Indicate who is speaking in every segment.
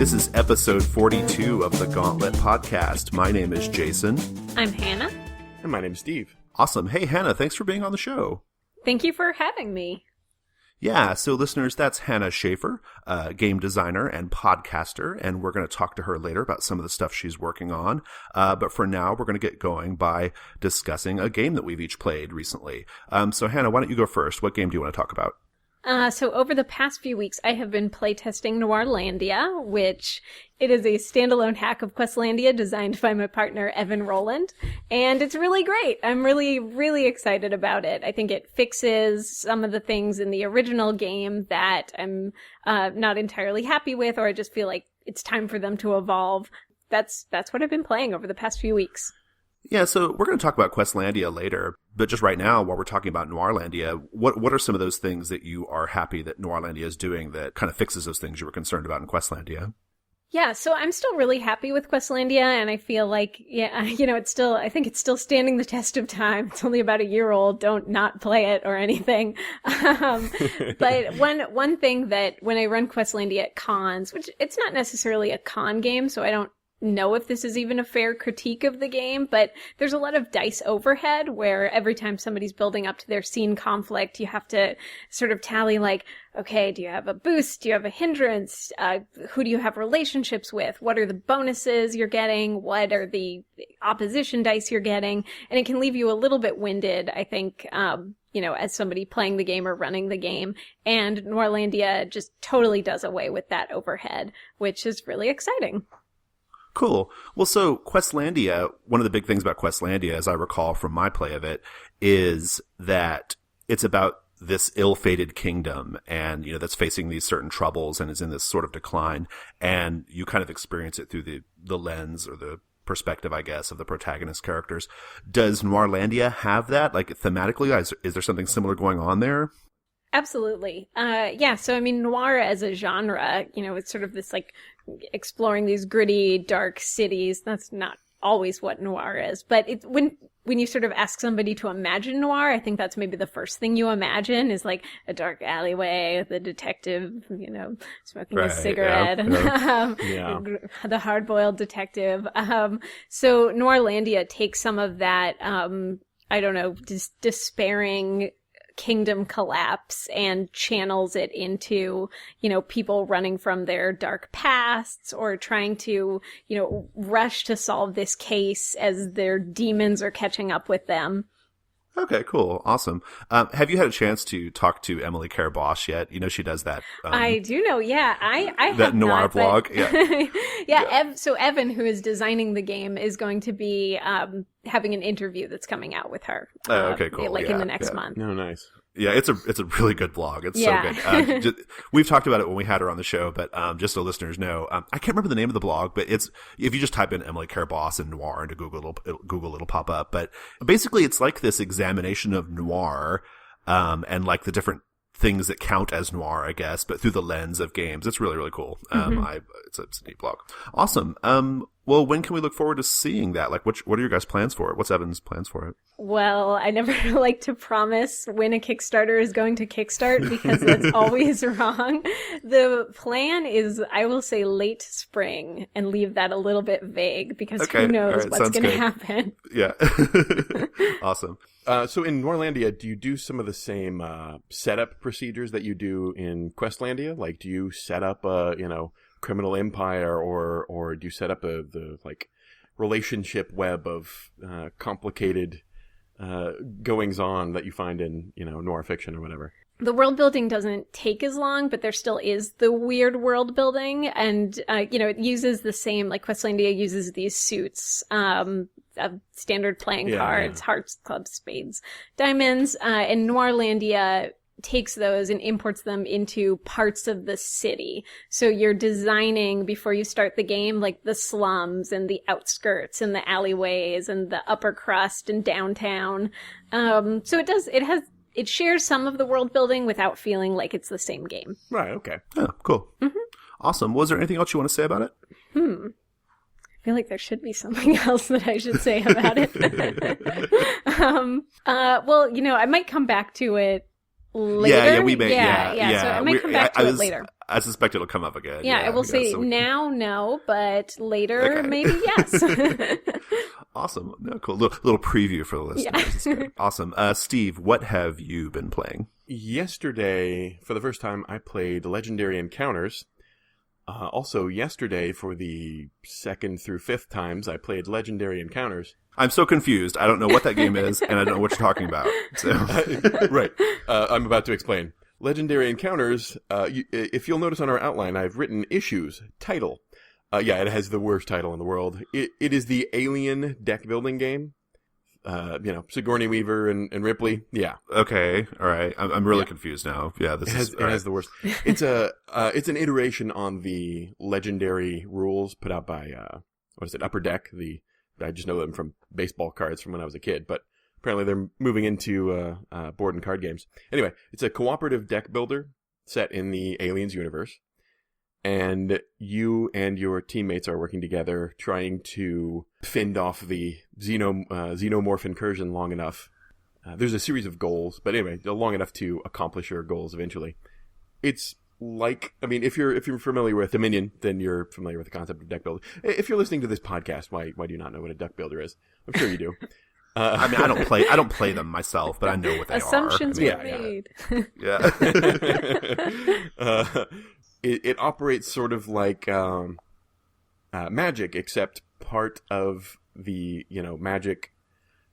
Speaker 1: This is episode 42 of the Gauntlet podcast. My name is Jason.
Speaker 2: I'm Hannah.
Speaker 3: And my name's Steve.
Speaker 1: Awesome. Hey, Hannah, thanks for being on the show.
Speaker 2: Thank you for having me.
Speaker 1: Yeah, so listeners, that's Hannah Shaffer, game designer and podcaster, and we're going to talk to her later about some of the stuff she's working on. But for now, we're going to get going by discussing a game that we've each played recently. So Hannah, why don't you go first? What game do you want to talk about?
Speaker 2: So over the past few weeks, I have been playtesting Noirlandia, which it is a standalone hack of Questlandia designed by my partner, Evan Rowland. And it's really great. I'm really, really excited about it. I think it fixes some of the things in the original game that I'm not entirely happy with, or I just feel like it's time for them to evolve. That's what I've been playing over the past few weeks.
Speaker 1: Yeah, so we're going to talk about Questlandia later, but just right now, while we're talking about Noirlandia, what are some of those things that you are happy that Noirlandia is doing that kind of fixes those things you were concerned about in Questlandia?
Speaker 2: Yeah, so I'm still really happy with Questlandia, and I feel like, I think it's still standing the test of time. It's only about a year old. Don't not play it or anything. But one thing that when I run Questlandia at cons, which it's not necessarily a con game, so I don't know if this is even a fair critique of the game, but there's a lot of dice overhead where every time somebody's building up to their scene conflict, you have to sort of tally like, okay, do you have a boost? Do you have a hindrance? Who do you have relationships with? What are the bonuses you're getting? What are the opposition dice you're getting? And it can leave you a little bit winded, I think, as somebody playing the game or running the game. And Noirlandia just totally does away with that overhead, which is really exciting.
Speaker 1: Cool. Well, so Questlandia, one of the big things about Questlandia, as I recall from my play of it, is that it's about this ill-fated kingdom and, that's facing these certain troubles and is in this sort of decline. And you kind of experience it through the lens or the perspective, I guess, of the protagonist characters. Does Noirlandia have that? Like, thematically, is there something similar going on there?
Speaker 2: Absolutely. Yeah. So, I mean, noir as a genre, it's sort of this like exploring these gritty, dark cities. That's not always what noir is. But when you sort of ask somebody to imagine noir, I think that's maybe the first thing you imagine is like a dark alleyway, the detective, smoking a cigarette, the hard-boiled detective. So Noirlandia takes some of that, despairing kingdom collapse and channels it into, people running from their dark pasts or trying to, rush to solve this case as their demons are catching up with them.
Speaker 1: Okay, cool. Awesome. Have you had a chance to talk to Emily Care-Bosch yet? She does that.
Speaker 2: I do know. Yeah. I
Speaker 1: that
Speaker 2: have
Speaker 1: noir
Speaker 2: not,
Speaker 1: blog.
Speaker 2: But...
Speaker 1: Yeah.
Speaker 2: yeah. So Evan, who is designing the game, is going to be having an interview that's coming out with her.
Speaker 1: Okay, cool.
Speaker 2: In the next month.
Speaker 3: Oh, nice.
Speaker 1: Yeah, it's a really good blog. It's so good. We've talked about it when we had her on the show, but just so listeners know, I can't remember the name of the blog, but it's if you just type in Emily Care-Bosch and noir into Google, it'll pop up. But basically, it's like this examination of noir, and like the different things that count as noir, I guess, but through the lens of games. It's really, really cool. It's a neat blog. Awesome. Well, when can we look forward to seeing that? Like, what are your guys' plans for it? What's Evan's plans for it?
Speaker 2: Well, I never like to promise when a Kickstarter is going to kickstart because that's always wrong. The plan is, I will say late spring and leave that a little bit vague because who knows what's going to happen.
Speaker 1: Yeah. Awesome.
Speaker 3: So in Noirlandia, do you do some of the same setup procedures that you do in Questlandia? Like, do you set up a, criminal empire or do you set up the relationship web of complicated goings on that you find in, noir fiction or whatever?
Speaker 2: The world building doesn't take as long, but there still is the weird world building. And, it uses the same, like Questlandia uses these suits, of standard playing cards, hearts, clubs, spades, diamonds, and Noirlandia takes those and imports them into parts of the city. So you're designing before you start the game, like the slums and the outskirts and the alleyways and the upper crust and downtown. So it shares some of the world building without feeling like it's the same game.
Speaker 3: Right. Okay.
Speaker 1: Oh, cool. Mm-hmm. Awesome. Was there anything else you want to say about it?
Speaker 2: I feel like there should be something else that I should say about it. Well, I might come back to it later.
Speaker 1: Yeah, we may. Yeah.
Speaker 2: So I might come back to it later.
Speaker 1: I suspect it'll come up again.
Speaker 2: Yeah, I will say now no, but later maybe yes.
Speaker 1: Awesome. No, cool. Little preview for the listeners. Yeah. Awesome. Steve, what have you been playing?
Speaker 3: Yesterday, for the first time, I played Legendary Encounters. Also, yesterday, for the 2nd through 5th times, I played Legendary Encounters.
Speaker 1: I'm so confused. I don't know what that game is, and I don't know what you're talking about. So.
Speaker 3: Right. I'm about to explain. Legendary Encounters, if you'll notice on our outline, I've written issues, title. It has the worst title in the world. It is the Alien deck building game. Sigourney Weaver and Ripley. Yeah. Okay.
Speaker 1: All right. I'm really confused now. Yeah.
Speaker 3: It has the worst. It's an iteration on the Legendary rules put out by, Upper Deck. I just know them from baseball cards from when I was a kid, but apparently they're moving into, board and card games. Anyway, it's a cooperative deck builder set in the Aliens universe. And you and your teammates are working together trying to fend off the xenomorph incursion long enough. There's a series of goals, but anyway, long enough to accomplish your goals eventually. It's like, if you're familiar with Dominion, then you're familiar with the concept of deck builder. If you're listening to this podcast, why do you not know what a deck builder is? I'm sure you do.
Speaker 1: I don't play them myself, but I know what they
Speaker 2: Assumptions
Speaker 1: are.
Speaker 2: were made.
Speaker 1: Yeah.
Speaker 3: It operates sort of like Magic, except part of the Magic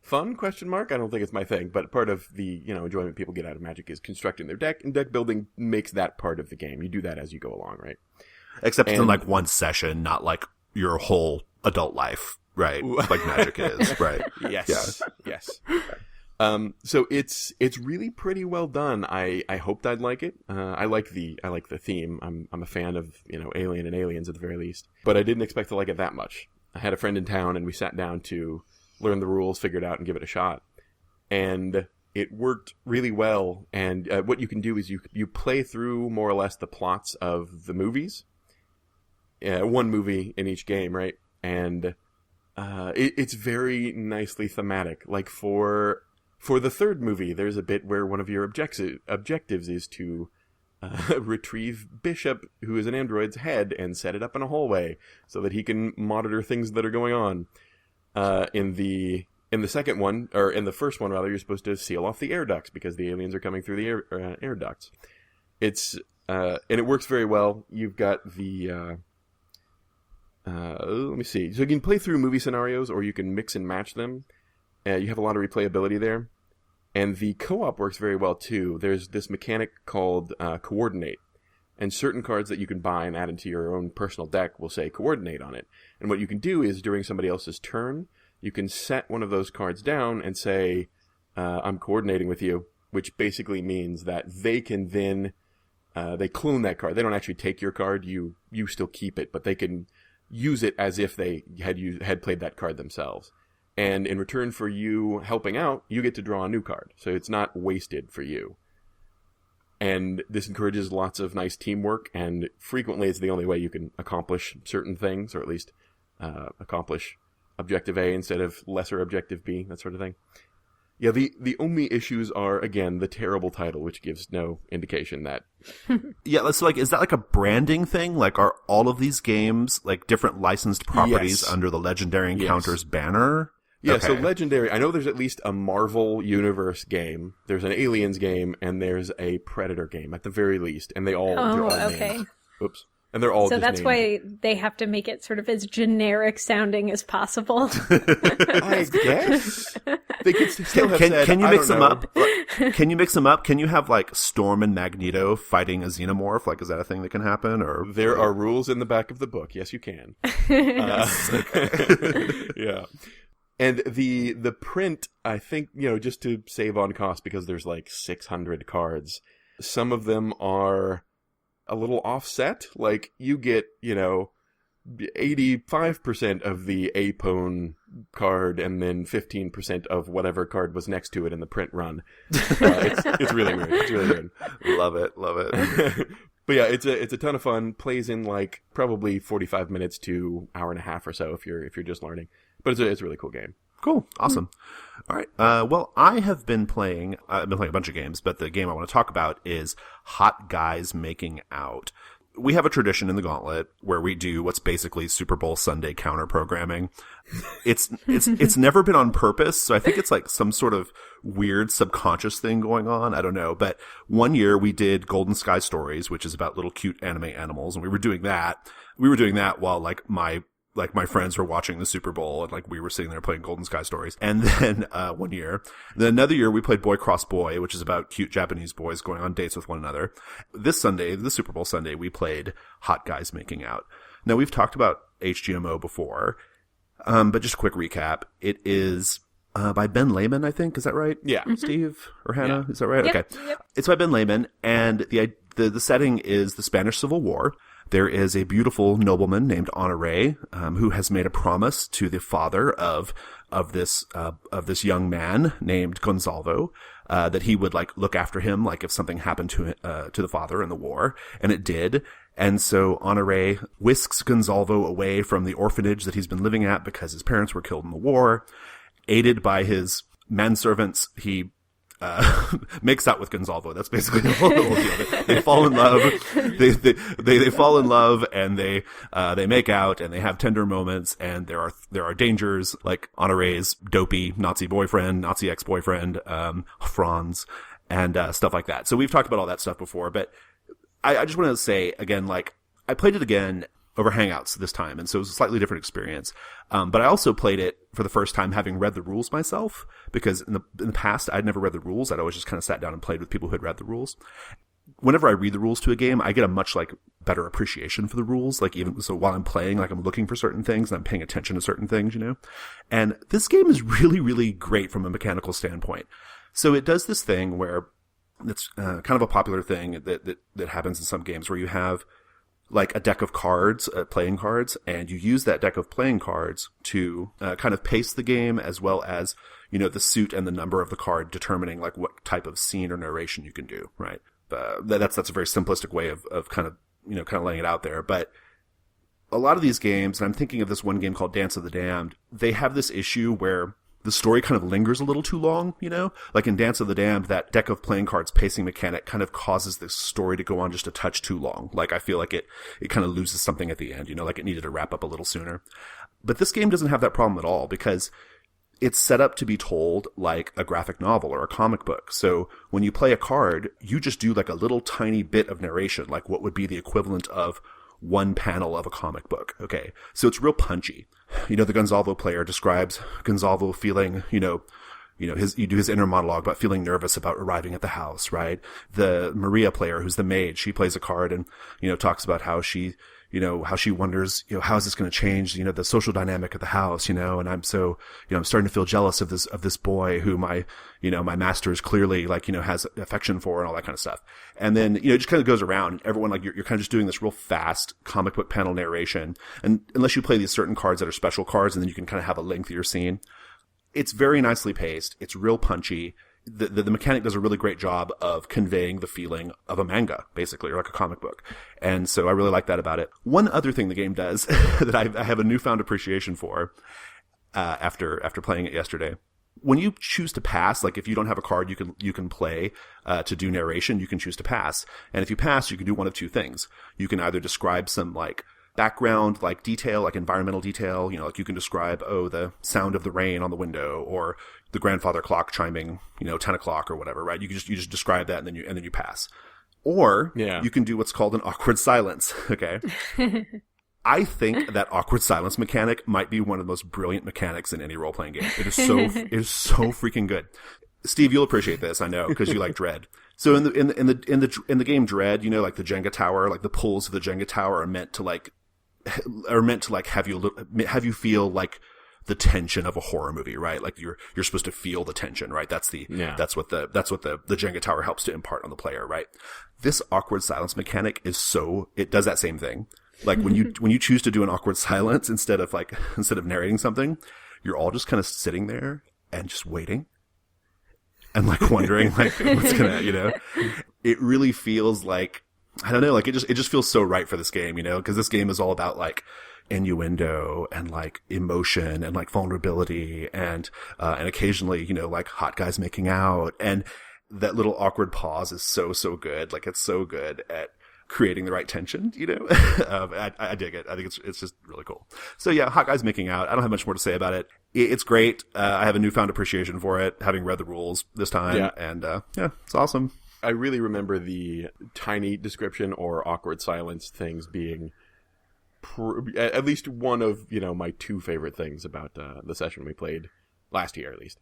Speaker 3: fun ? I don't think it's my thing, but part of the enjoyment people get out of Magic is constructing their deck, and deck building makes that part of the game. You do that as you go along, right?
Speaker 1: Except it's in like one session, not like your whole adult life, right? Like Magic is, right?
Speaker 3: Yes. So it's really pretty well done. I hoped I'd like it. I like the theme. I'm a fan of Alien and Aliens at the very least, but I didn't expect to like it that much. I had a friend in town and we sat down to learn the rules, figure it out, and give it a shot. And it worked really well. And what you can do is you play through more or less the plots of the movies. One movie in each game, right? And it's very nicely thematic. Like for the third movie, there's a bit where one of your objectives is to retrieve Bishop, who is an android's head, and set it up in a hallway so that he can monitor things that are going on. In the second one, or in the first one rather, you're supposed to seal off the air ducts because the aliens are coming through the air ducts. And it works very well. You've got the let me see. So you can play through movie scenarios, or you can mix and match them. You have a lot of replayability there. And the co-op works very well, too. There's this mechanic called Coordinate. And certain cards that you can buy and add into your own personal deck will say Coordinate on it. And what you can do is, during somebody else's turn, you can set one of those cards down and say, I'm coordinating with you, which basically means that they can then, they clone that card. They don't actually take your card. You still keep it, but they can use it as if they had played that card themselves. And in return for you helping out, you get to draw a new card. So it's not wasted for you. And this encourages lots of nice teamwork, and frequently it's the only way you can accomplish certain things, or at least accomplish Objective A instead of lesser Objective B, that sort of thing. Yeah, the only issues are, again, the terrible title, which gives no indication that...
Speaker 1: Yeah, so is that like a branding thing? Like, are all of these games like different licensed properties under the Legendary Encounters banner?
Speaker 3: Yeah, okay. So Legendary, I know there's at least a Marvel Universe game, there's an Aliens game, and there's a Predator game, at the very least, and they're all named. Oops. And they're all
Speaker 2: so
Speaker 3: just
Speaker 2: that's
Speaker 3: named.
Speaker 2: Why they have to make it sort of as generic sounding as possible.
Speaker 3: I guess they could still have said,
Speaker 1: can you mix them up? Can you mix them up? Can you have like Storm and Magneto fighting a xenomorph? Like, is that a thing that can happen? Or
Speaker 3: there are rules in the back of the book. Yes, you can. Yeah. And the print, I think, just to save on cost, because there's like 600 cards, some of them are a little offset. Like, you get, 85% of the Apone card and then 15% of whatever card was next to it in the print run. It's really weird. It's really weird.
Speaker 1: Love it.
Speaker 3: But yeah, it's a ton of fun. Plays in like probably 45 minutes to hour and a half or so if you're just learning. But it's a really cool game.
Speaker 1: Cool. Awesome. All right. Well, I've been playing a bunch of games, but the game I want to talk about is Hot Guys Making Out, we have a tradition in the Gauntlet where we do what's basically Super Bowl Sunday counter programming. It's never been on purpose, so I think it's like some sort of weird subconscious thing going on. I don't know. But one year we did Golden Sky Stories, which is about little cute anime animals, and we were doing that. We were doing that while my friends were watching the Super Bowl, and like we were sitting there playing Golden Sky Stories. And then one year, then another year we played Boy Cross Boy, which is about cute Japanese boys going on dates with one another. This Sunday, the Super Bowl Sunday, we played Hot Guys Making Out. Now we've talked about HGMO before, but just a quick recap. It is by Ben Lehman, I think. Is that right?
Speaker 3: Yeah.
Speaker 1: Steve or Hannah? Yeah. Is that right?
Speaker 2: Yep.
Speaker 1: Okay. Yep. It's by Ben Lehman, and the setting is the Spanish Civil War. There is a beautiful nobleman named Honoré, who has made a promise to the father of this young man named Gonzalo, that he would like look after him, like if something happened to the father in the war, and it did. And so Honoré whisks Gonzalo away from the orphanage that he's been living at because his parents were killed in the war. Aided by his manservants, he makes out with Gonzalo. That's basically the whole deal. They fall in love. They fall in love, and they make out, and they have tender moments. And there are dangers, like Honoré's dopey Nazi ex-boyfriend, Franz, and stuff like that. So we've talked about all that stuff before, but I just want to say again, like I played it again over Hangouts this time, and so it was a slightly different experience. But I also played it for the first time having read the rules myself, because in the past I'd never read the rules. I'd always just kind of sat down and played with people who had read the rules. Whenever I read the rules to a game, I get a much like better appreciation for the rules. Like even so while I'm playing, like I'm looking for certain things and I'm paying attention to certain things, you know? And this game is really, really great from a mechanical standpoint. So it does this thing where it's kind of a popular thing that happens in some games, where you have like a deck of cards, playing cards, and you use that deck of playing cards to kind of pace the game, as well as, you know, the suit and the number of the card determining like what type of scene or narration you can do, right? That's a very simplistic way of kind of laying it out there. But a lot of these games, and I'm thinking of this one game called Dance of the Damned, they have this issue where the story kind of lingers a little too long, you know? Like in Dance of the Damned, that deck of playing cards pacing mechanic kind of causes this story to go on just a touch too long. Like I feel like it kind of loses something at the end, you know, like it needed to wrap up a little sooner. But this game doesn't have that problem at all, because it's set up to be told like a graphic novel or a comic book. So when you play a card, you just do like a little tiny bit of narration, like what would be the equivalent of one panel of a comic book. Okay. So it's real punchy. You know, the Gonzalo player describes Gonzalo feeling, you do his inner monologue about feeling nervous about arriving at the house, right? The Maria player, who's the maid, she plays a card and, you know, talks about how she wonders, you know, how is this going to change, you know, the social dynamic of the house, you know, and I'm so, you know, I'm starting to feel jealous of this boy who my master is clearly like, you know, has affection for, and all that kind of stuff. And then, you know, it just kind of goes around, and everyone, like, you're kind of just doing this real fast comic book panel narration. And unless you play these certain cards that are special cards, and then you can kind of have a lengthier scene. It's very nicely paced. It's real punchy. The mechanic does a really great job of conveying the feeling of a manga, basically, or like a comic book. And so I really like that about it. One other thing the game does that I have a newfound appreciation for, after playing it yesterday. When you choose to pass, like if you don't have a card you can play to do narration, you can choose to pass. And if you pass, you can do one of two things. You can either describe some like background, like detail, like environmental detail, you know, like you can describe, the sound of the rain on the window, or the grandfather clock chiming, you know, 10 o'clock or whatever, right? You just describe that, and then you pass. Or you can do what's called an awkward silence. Okay. I think that awkward silence mechanic might be one of the most brilliant mechanics in any role-playing game. It is so freaking good. Steve, you'll appreciate this, I know, because you like Dread. So in the game Dread, you know, like the Jenga tower, like the pulls of the Jenga tower are meant to have you feel like the tension of a horror movie, right? Like you're supposed to feel the tension, right? That's what the Jenga tower helps to impart on the player, right? This awkward silence mechanic it does that same thing. Like when you choose to do an awkward silence instead of narrating something, you're all just kind of sitting there and just waiting and like wondering like what's gonna, you know, it really feels like, I don't know, like it just feels so right for this game, you know, because this game is all about like innuendo and like emotion and like vulnerability and occasionally, you know, like hot guys making out, and that little awkward pause is so good. Like it's so good at creating the right tension, you know. I dig it. I think it's just really cool. So yeah, Hot Guys Making Out. I don't have much more to say about it. It's great. I have a newfound appreciation for it, having read the rules this time, and yeah, it's awesome.
Speaker 3: I really remember the tiny description or awkward silence things being at least one of, you know, my two favorite things about the session we played last year, at least.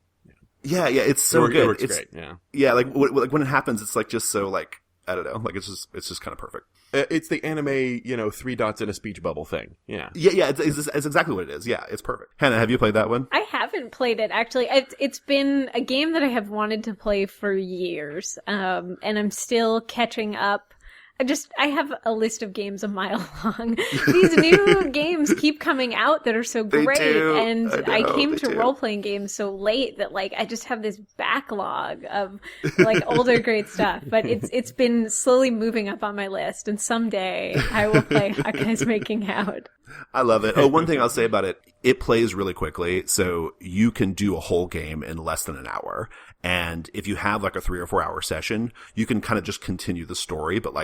Speaker 1: Yeah, it's so good.
Speaker 3: It works
Speaker 1: it's
Speaker 3: great.
Speaker 1: Yeah, like when it happens, it's like just so like I don't know, like it's just kind of perfect.
Speaker 3: It's the anime, you know, 3 dots in a speech bubble thing. Yeah.
Speaker 1: It's exactly what it is. Yeah, it's perfect. Hannah, have you played that one?
Speaker 2: I haven't played it, actually. It's been a game that I have wanted to play for years, and I'm still catching up. I have a list of games a mile long. These new games keep coming out that are so great, and I came to role-playing games so late that, like, I just have this backlog of, like, older great stuff. But it's been slowly moving up on my list, and someday I will play Hot Guys Making Out.
Speaker 1: I love it. Oh, one thing I'll say about it, it plays really quickly, so you can do a whole game in less than an hour. And if you have like a 3 or 4 hour session, you can kind of just continue the story, but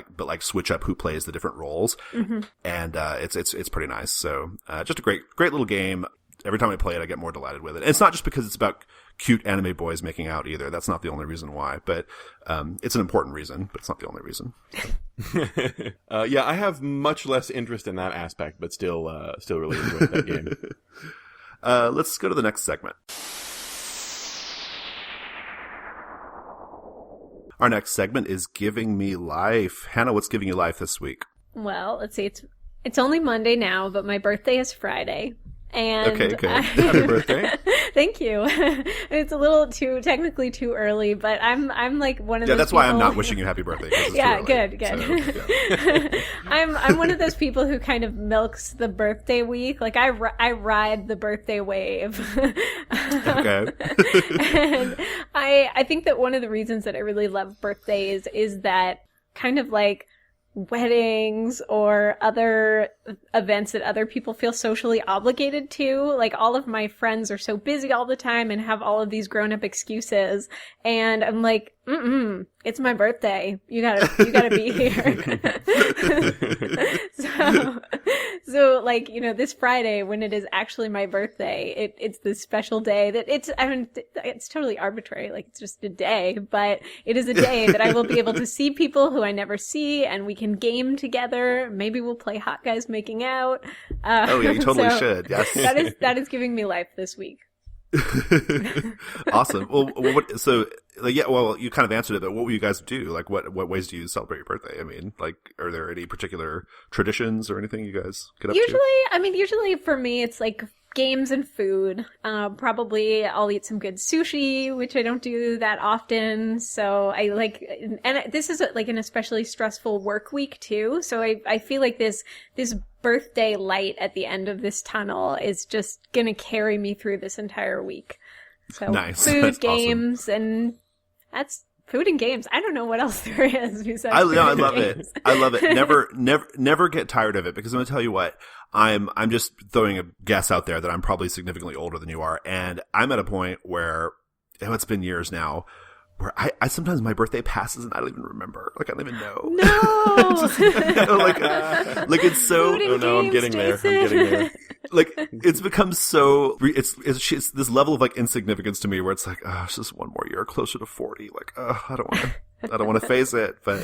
Speaker 1: switch up who plays the different roles. Mm-hmm. And it's pretty nice. So just a great little game. Every time I play it, I get more delighted with it. And it's not just because it's about cute anime boys making out either. That's not the only reason why, but it's an important reason, but it's not the only reason.
Speaker 3: Yeah, I have much less interest in that aspect, but still really enjoyed that game.
Speaker 1: Let's go to the next segment. Our next segment is Giving Me Life. Hannah, what's giving you life this week?
Speaker 2: Well, let's see. It's only Monday now, but my birthday is Friday. And
Speaker 1: okay.
Speaker 3: Happy birthday.
Speaker 2: Thank you. It's a little technically too early, but I'm like one of those
Speaker 1: that's
Speaker 2: people...
Speaker 1: why I'm not wishing you happy birthday.
Speaker 2: Yeah,
Speaker 1: good.
Speaker 2: So, yeah. I'm one of those people who kind of milks the birthday week. Like I ride the birthday wave.
Speaker 1: Okay.
Speaker 2: And I think that one of the reasons that I really love birthdays is that kind of like weddings or other events that other people feel socially obligated to. Like all of my friends are so busy all the time and have all of these grown-up excuses, and I'm like, it's my birthday. You gotta be here. So like, you know, this Friday when it is actually my birthday, it's this special day that it's totally arbitrary. Like it's just a day, but it is a day that I will be able to see people who I never see, and we can game together. Maybe we'll play Hot Guys Making Out.
Speaker 1: Oh yeah, you totally should. Yes.
Speaker 2: That is giving me life this week.
Speaker 1: Awesome. Well, you kind of answered it, but what will you guys do? Like, what ways do you celebrate your birthday? I mean, like, are there any particular traditions or anything you guys get up to?
Speaker 2: Usually for me, it's like games and food. Probably I'll eat some good sushi, which I don't do that often. So I like, and this is like an especially stressful work week too. So I feel like this birthday light at the end of this tunnel is just going to carry me through this entire week. So
Speaker 1: nice.
Speaker 2: Food,
Speaker 1: that's
Speaker 2: games,
Speaker 1: awesome.
Speaker 2: and that's food and games. I don't know what else there is besides
Speaker 1: I
Speaker 2: love
Speaker 1: it. I love it. Never get tired of it, because I'm going to tell you what, I'm just throwing a guess out there that I'm probably significantly older than you are. And I'm at a point where, it's been years now, where I sometimes my birthday passes and I don't even remember. Like, I don't even know.
Speaker 2: No!
Speaker 1: Like it's so...
Speaker 2: Oh
Speaker 3: no, I'm getting there.
Speaker 1: Like, it's become so... It's this level of, like, insignificance to me where it's like, oh, it's just one more year closer to 40. Like, I don't want to face it. But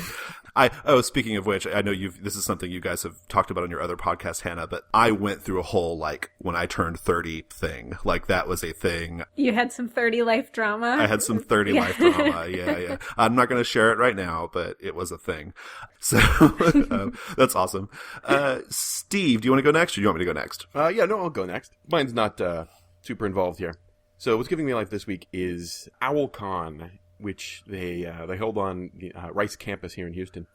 Speaker 1: speaking of which, I know this is something you guys have talked about on your other podcast, Hannah, but I went through a whole, like, when I turned 30 thing. Like, that was a thing.
Speaker 2: You had some 30 life drama?
Speaker 1: I had some 30 life drama. Yeah. I'm not going to share it right now, but it was a thing. So, that's awesome. Steve, do you want to go next, or do you want me to go next?
Speaker 3: Yeah, no, I'll go next. Mine's not super involved here. So what's giving me life this week is OwlCon, which they held on the Rice campus here in Houston.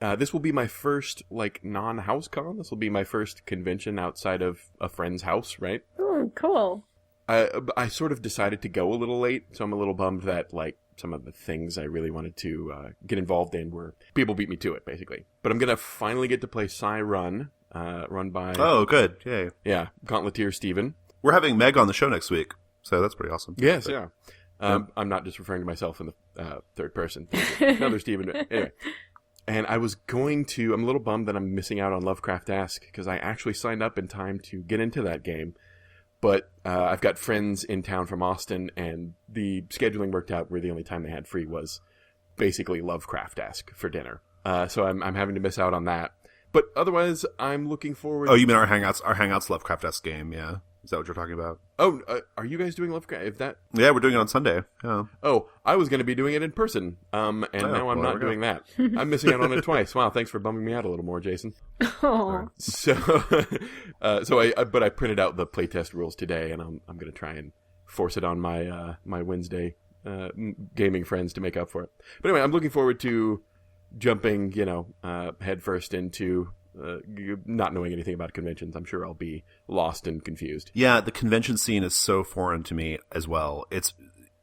Speaker 3: This will be my first, like, non-house con. This will be my first convention outside of a friend's house, right?
Speaker 2: Oh, cool.
Speaker 3: I sort of decided to go a little late, so I'm a little bummed that, like, some of the things I really wanted to get involved in were... People beat me to it, basically. But I'm going to finally get to play Run by...
Speaker 1: Oh, good. Yay.
Speaker 3: Yeah, Gauntleteer Steven.
Speaker 1: We're having Meg on the show next week, so that's pretty awesome.
Speaker 3: Yes, yeah. I'm not just referring to myself in the third person. Another Steven. Anyway. And I'm a little bummed that I'm missing out on Lovecraft Ask, because I actually signed up in time to get into that game. But I've got friends in town from Austin, and the scheduling worked out where the only time they had free was basically Lovecraft Ask for dinner. So I'm having to miss out on that. But otherwise, I'm looking forward.
Speaker 1: Oh, you mean our Hangouts Lovecraft-esque game? Yeah, is that what you're talking about?
Speaker 3: Oh, are you guys doing Lovecraft?
Speaker 1: Yeah, we're doing it on Sunday. Yeah.
Speaker 3: Oh, I was going to be doing it in person. Now I'm not doing that. I'm missing out on it twice. Wow, thanks for bumming me out a little more, Jason.
Speaker 2: Oh.
Speaker 3: So, but I printed out the playtest rules today, and I'm going to try and force it on my my Wednesday gaming friends to make up for it. But anyway, I'm looking forward to jumping, headfirst into not knowing anything about conventions. I'm sure I'll be lost and confused.
Speaker 1: Yeah, the convention scene is so foreign to me as well.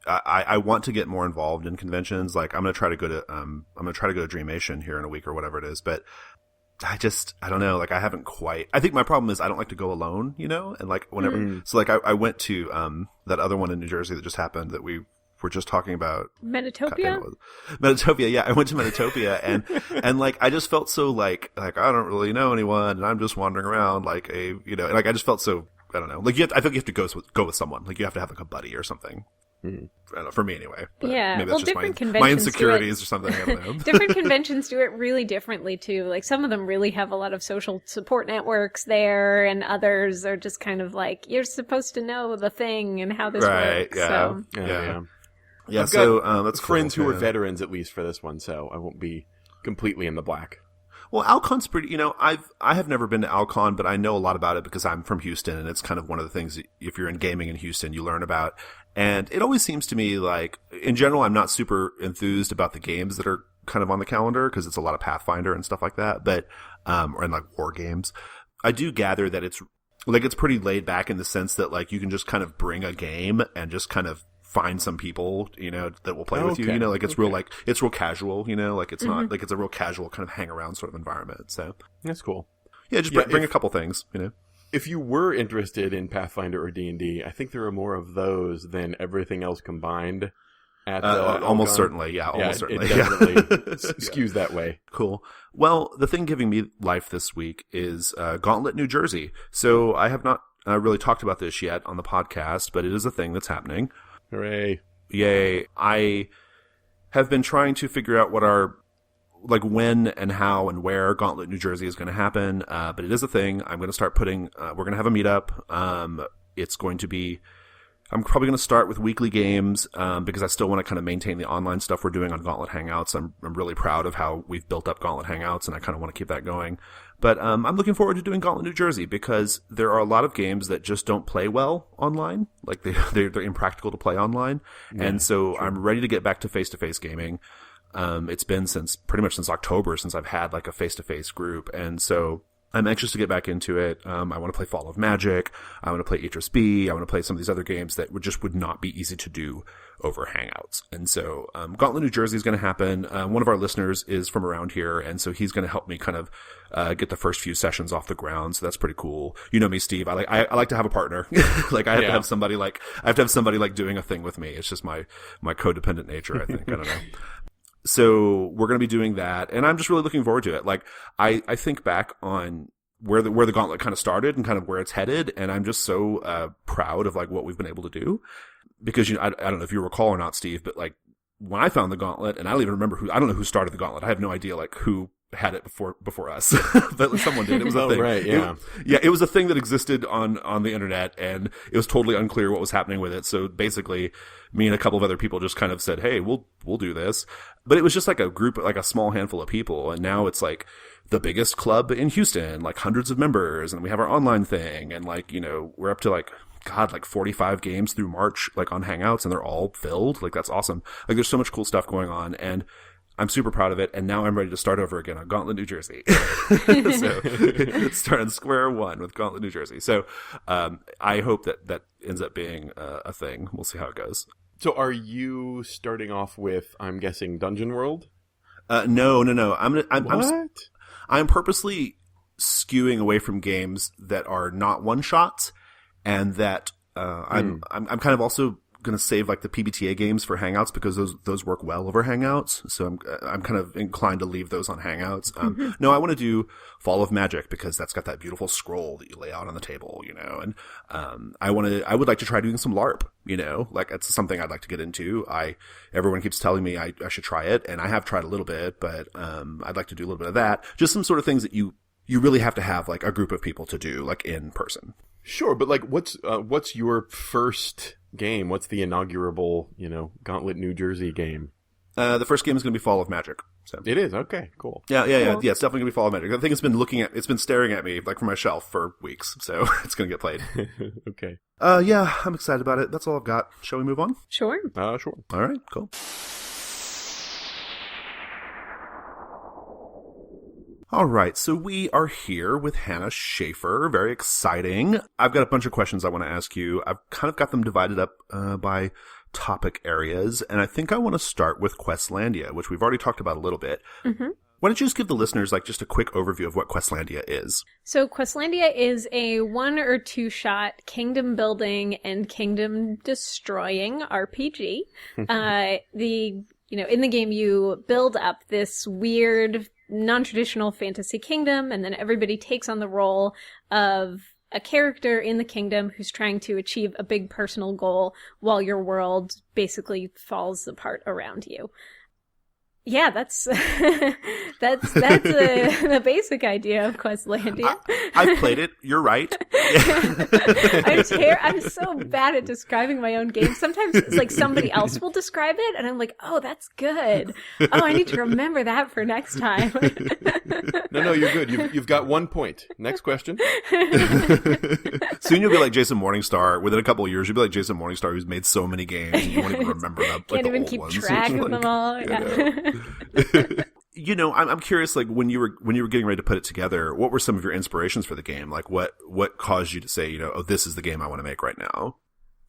Speaker 1: I want to get more involved in conventions. Like I'm gonna try to go to Dreamation here in a week or whatever it is, but I don't know. Like I haven't quite. I think my problem is I don't like to go alone, and like whenever. So like I went to that other one in New Jersey that just happened that we were just talking about.
Speaker 2: Metatopia?
Speaker 1: Metatopia, yeah. I went to Metatopia and like I just felt so like I don't really know anyone and I'm just wandering around like like I just felt so, I don't know. Like I feel like you have to go with someone. Like you have to have like a buddy or something. I don't know, for me anyway.
Speaker 2: Yeah,
Speaker 1: maybe
Speaker 2: well,
Speaker 1: that's just
Speaker 2: different conventions
Speaker 1: my insecurities or something. I don't know.
Speaker 2: Different conventions do it really differently too. Like some of them really have a lot of social support networks there, and others are just kind of like you're supposed to know the thing and how this works.
Speaker 1: Yeah,
Speaker 2: so.
Speaker 1: Yeah.
Speaker 3: I've
Speaker 1: So
Speaker 3: got
Speaker 1: that's
Speaker 3: friends
Speaker 1: cool.
Speaker 3: who are veterans at least for this one, so I won't be completely in the black.
Speaker 1: Well, Alcon's pretty, I have never been to Alcon, but I know a lot about it because I'm from Houston, and it's kind of one of the things, if you're in gaming in Houston, you learn about. And it always seems to me like, in general, I'm not super enthused about the games that are kind of on the calendar, because it's a lot of Pathfinder and stuff like that, but, and like war games. I do gather that it's pretty laid back in the sense that like you can just kind of bring a game and just kind of find some people, that will play with you, like it's real, like it's real casual, like it's not like it's a real casual kind of hang around sort of environment. So
Speaker 3: that's cool.
Speaker 1: Yeah. Just bring a couple things,
Speaker 3: If you were interested in Pathfinder or D&D, I think there are more of those than everything else combined. At
Speaker 1: almost certainly, yeah, almost certainly.
Speaker 3: It definitely skews that way.
Speaker 1: Cool. Well, the thing giving me life this week is Gauntlet New Jersey. So I have not really talked about this yet on the podcast, but it is a thing that's happening.
Speaker 3: Hooray.
Speaker 1: Yay. I have been trying to figure out like when and how and where Gauntlet New Jersey is going to happen, but it is a thing. I'm going to start we're going to have a meetup. It's going to be, I'm probably going to start with weekly games, because I still want to kind of maintain the online stuff we're doing on Gauntlet Hangouts. I'm really proud of how we've built up Gauntlet Hangouts, and I kind of want to keep that going. But I'm looking forward to doing Gauntlet New Jersey because there are a lot of games that just don't play well online. Like they're impractical to play online. Yeah, and so sure. I'm ready to get back to face-to-face gaming. It's been pretty much since October since I've had like a face-to-face group. And so I'm anxious to get back into it. I want to play Fall of Magic. I want to play HSB. I want to play some of these other games that would not be easy to do over Hangouts. And so Gauntlet New Jersey is going to happen. One of our listeners is from around here, and so he's going to help me kind of get the first few sessions off the ground. So that's pretty cool. You know me, Steve. I like to have a partner. Like I have to have somebody like doing a thing with me. It's just my codependent nature, I think. I don't know. So we're going to be doing that, and I'm just really looking forward to it. Like I think back on where the Gauntlet kind of started and kind of where it's headed, and I'm just so proud of like what we've been able to do. Because I don't know if you recall or not, Steve, but like when I found the Gauntlet, and I don't even remember I don't know who started the Gauntlet. I have no idea like who had it before us, but someone did. It was a thing.
Speaker 3: Right, yeah.
Speaker 1: It was a thing that existed on the internet, and it was totally unclear what was happening with it. So basically, me and a couple of other people just kind of said, "Hey, we'll do this." But it was just like a group, like a small handful of people, and now it's like the biggest club in Houston, like hundreds of members, and we have our online thing, and like we're up to like 45 games through March, like on Hangouts, and they're all filled. Like that's awesome. Like there's so much cool stuff going on, and I'm super proud of it, and now I'm ready to start over again on Gauntlet New Jersey. So start on square one with Gauntlet New Jersey. So I hope that ends up being a thing. We'll see how it goes.
Speaker 3: So are you starting off with, I'm guessing, Dungeon World?
Speaker 1: No. I'm purposely skewing away from games that are not one shots, and that I'm kind of also going to save like the PBTA games for Hangouts because those work well over Hangouts. So I'm kind of inclined to leave those on Hangouts. No, I want to do Fall of Magic because that's got that beautiful scroll that you lay out on the table, and I would like to try doing some LARP, like it's something I'd like to get into. Everyone keeps telling me I should try it, and I have tried a little bit, but I'd like to do a little bit of that. Just some sort of things that you really have to have like a group of people to do, like in person.
Speaker 3: Sure, but like, what's your first game? What's the inaugural, Gauntlet New Jersey game?
Speaker 1: The first game is going to be Fall of Magic. So.
Speaker 3: It is? Okay, cool.
Speaker 1: Yeah. It's definitely going to be Fall of Magic. I think it's been staring at me like from my shelf for weeks, so it's going to get played.
Speaker 3: Okay.
Speaker 1: Yeah, I'm excited about it. That's all I've got. Shall we move on?
Speaker 2: Sure.
Speaker 3: Sure.
Speaker 1: All right, cool. All right, so we are here with Hannah Shaffer. Very exciting. I've got a bunch of questions I want to ask you. I've kind of got them divided up by topic areas, and I think I want to start with Questlandia, which we've already talked about a little bit. Mm-hmm. Why don't you just give the listeners like just a quick overview of what Questlandia is?
Speaker 2: So Questlandia is a 1 or 2 shot kingdom building and kingdom destroying RPG. In the game you build up this weird non-traditional fantasy kingdom, and then everybody takes on the role of a character in the kingdom who's trying to achieve a big personal goal while your world basically falls apart around you. Yeah, that's the basic idea of Questlandia.
Speaker 1: I've played it. You're right.
Speaker 2: I'm so bad at describing my own game. Sometimes it's like somebody else will describe it, and I'm like, oh, that's good. Oh, I need to remember that for next time.
Speaker 3: No, you're good. You've got 1 point. Next question.
Speaker 1: Soon you'll be like Jason Morningstar. Within a couple of years, you'll be like Jason Morningstar, who's made so many games, and you won't even remember them.
Speaker 2: Can't even keep track of them all. Yeah.
Speaker 1: I'm curious, like when you were getting ready to put it together, what were some of your inspirations for the game? Like what caused you to say, this is the game I want to make right now?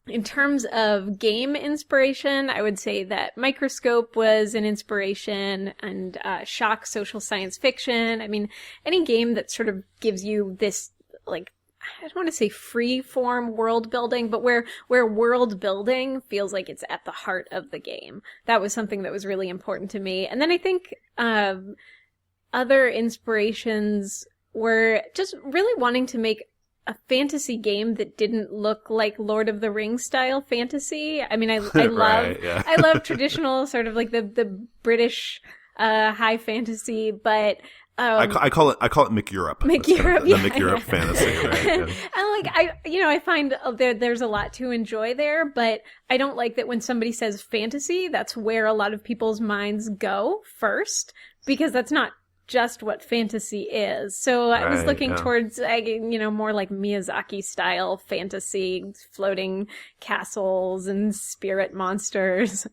Speaker 2: In terms of game inspiration, I would say that Microscope was an inspiration, and Shock social science fiction. I mean, any game that sort of gives you this, like, I don't want to say free form world building, but where world building feels like it's at the heart of the game. That was something that was really important to me. And then I think other inspirations were just really wanting to make a fantasy game that didn't look like Lord of the Rings style fantasy. I mean, I love traditional sort of like the British high fantasy, but
Speaker 1: I call it McEurope.
Speaker 2: McEurope,
Speaker 1: the McEurope fantasy, right? Yeah.
Speaker 2: And I find there's a lot to enjoy there, but I don't like that when somebody says fantasy, that's where a lot of people's minds go first, because that's not just what fantasy is. So I was looking towards, more like Miyazaki style fantasy, floating castles and spirit monsters.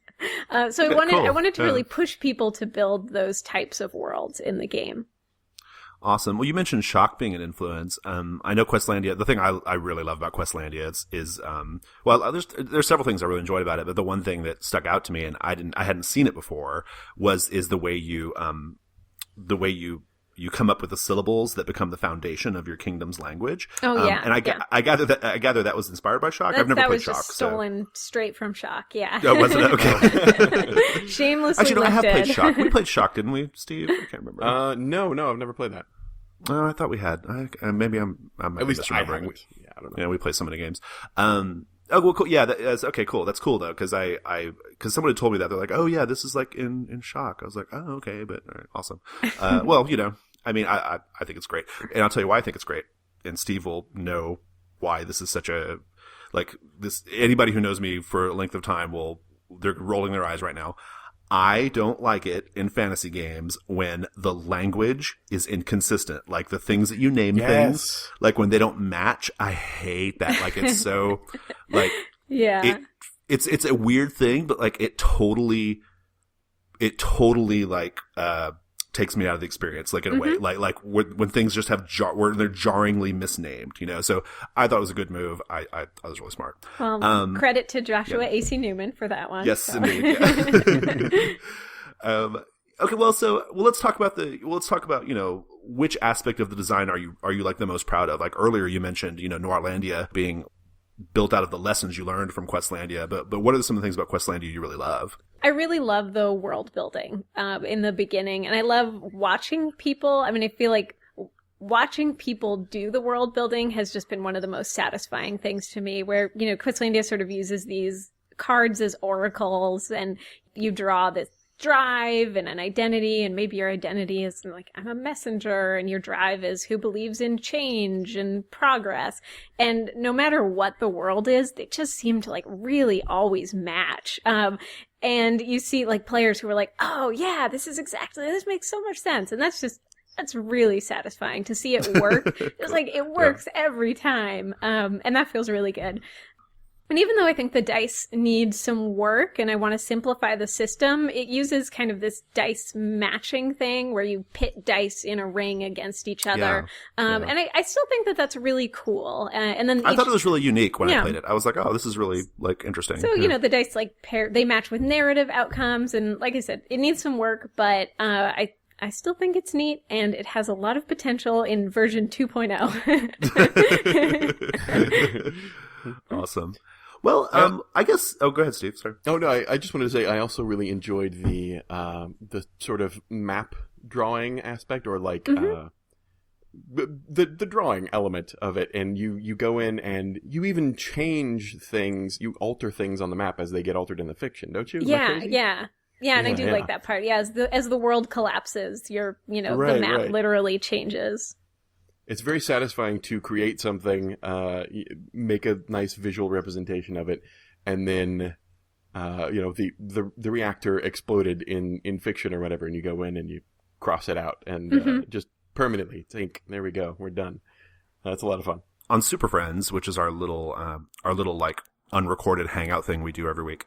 Speaker 2: So I wanted to really push people to build those types of worlds in the game.
Speaker 1: Awesome. Well, you mentioned Shock being an influence. I know Questlandia. The thing I really love about Questlandia is there's several things I really enjoyed about it, but the one thing that stuck out to me, and I hadn't seen it before, is the way you come up with the syllables that become the foundation of your kingdom's language.
Speaker 2: Oh yeah.
Speaker 1: And I gather that was inspired by Shock. I've never played Shock. That was just
Speaker 2: stolen straight from Shock. Yeah.
Speaker 1: Oh, wasn't it? Okay.
Speaker 2: Shamelessly
Speaker 1: Actually, no, I have
Speaker 2: lifted.
Speaker 1: played Shock. We played Shock, didn't we, Steve? I can't remember.
Speaker 3: No, I've never played that.
Speaker 1: I thought we had. Maybe I'm
Speaker 3: at least I
Speaker 1: misremembering.
Speaker 3: Yeah, I don't know.
Speaker 1: Yeah, we play so many games. Oh well, cool. Yeah, okay, cool. That's cool though, because because someone had told me that they're like, oh yeah, this is like in Shock. I was like, oh okay, but all right, awesome. Well, I mean, I think it's great, and I'll tell you why I think it's great. And Steve will know why this is such a this. Anybody who knows me for a length of time they're rolling their eyes right now. I don't like it in fantasy games when the language is inconsistent. Like the things that you name things, like when they don't match, I hate that. Like it's so, like,
Speaker 2: yeah,
Speaker 1: it's a weird thing, but like it totally like, takes me out of the experience, like in a way, like when things just have where they're jarringly misnamed, So I thought it was a good move. I was really smart.
Speaker 2: Well, credit to Joshua A.C. Newman for that one.
Speaker 1: Yes,
Speaker 2: so.
Speaker 1: Indeed. Yeah. Okay, well, let's talk about which aspect of the design are you like the most proud of? Like earlier, you mentioned Noirlandia being built out of the lessons you learned from Questlandia. But what are some of the things about Questlandia you really love?
Speaker 2: I really love the world building in the beginning, and I love watching people. I mean, I feel like watching people do the world building has just been one of the most satisfying things to me, where, you know, Questlandia sort of uses these cards as oracles, and you draw this drive and an identity, and maybe your identity is like, I'm a messenger, and your drive is who believes in change and progress. And no matter what the world is, they just seem to like really always match. And you see like players who are like, oh yeah, this makes so much sense. And that's really satisfying to see it work. It's like it works every time. And that feels really good. And even though I think the dice need some work and I want to simplify the system, it uses kind of this dice matching thing where you pit dice in a ring against each other. And I still think that that's really cool. And then
Speaker 1: I thought it was really unique when I played it. I was like, oh, this is really like interesting.
Speaker 2: So, you know, the dice like they match with narrative outcomes. And like I said, it needs some work, but I still think it's neat, and it has a lot of potential in version 2.0.
Speaker 1: Awesome. Well, I guess. Oh, go ahead, Steve. Sorry.
Speaker 3: Oh no, I just wanted to say I also really enjoyed the sort of map drawing aspect, or like the drawing element of it, and you go in and you even change things, you alter things on the map as they get altered in the fiction, don't you?
Speaker 2: Yeah, and I do like that part. Yeah, as the world collapses, the map literally changes.
Speaker 3: It's very satisfying to create something, make a nice visual representation of it, and then, the reactor exploded in fiction or whatever, and you go in and you cross it out and just permanently think, there we go, we're done. That's a lot of fun.
Speaker 1: On Super Friends, which is our little like unrecorded hangout thing we do every week,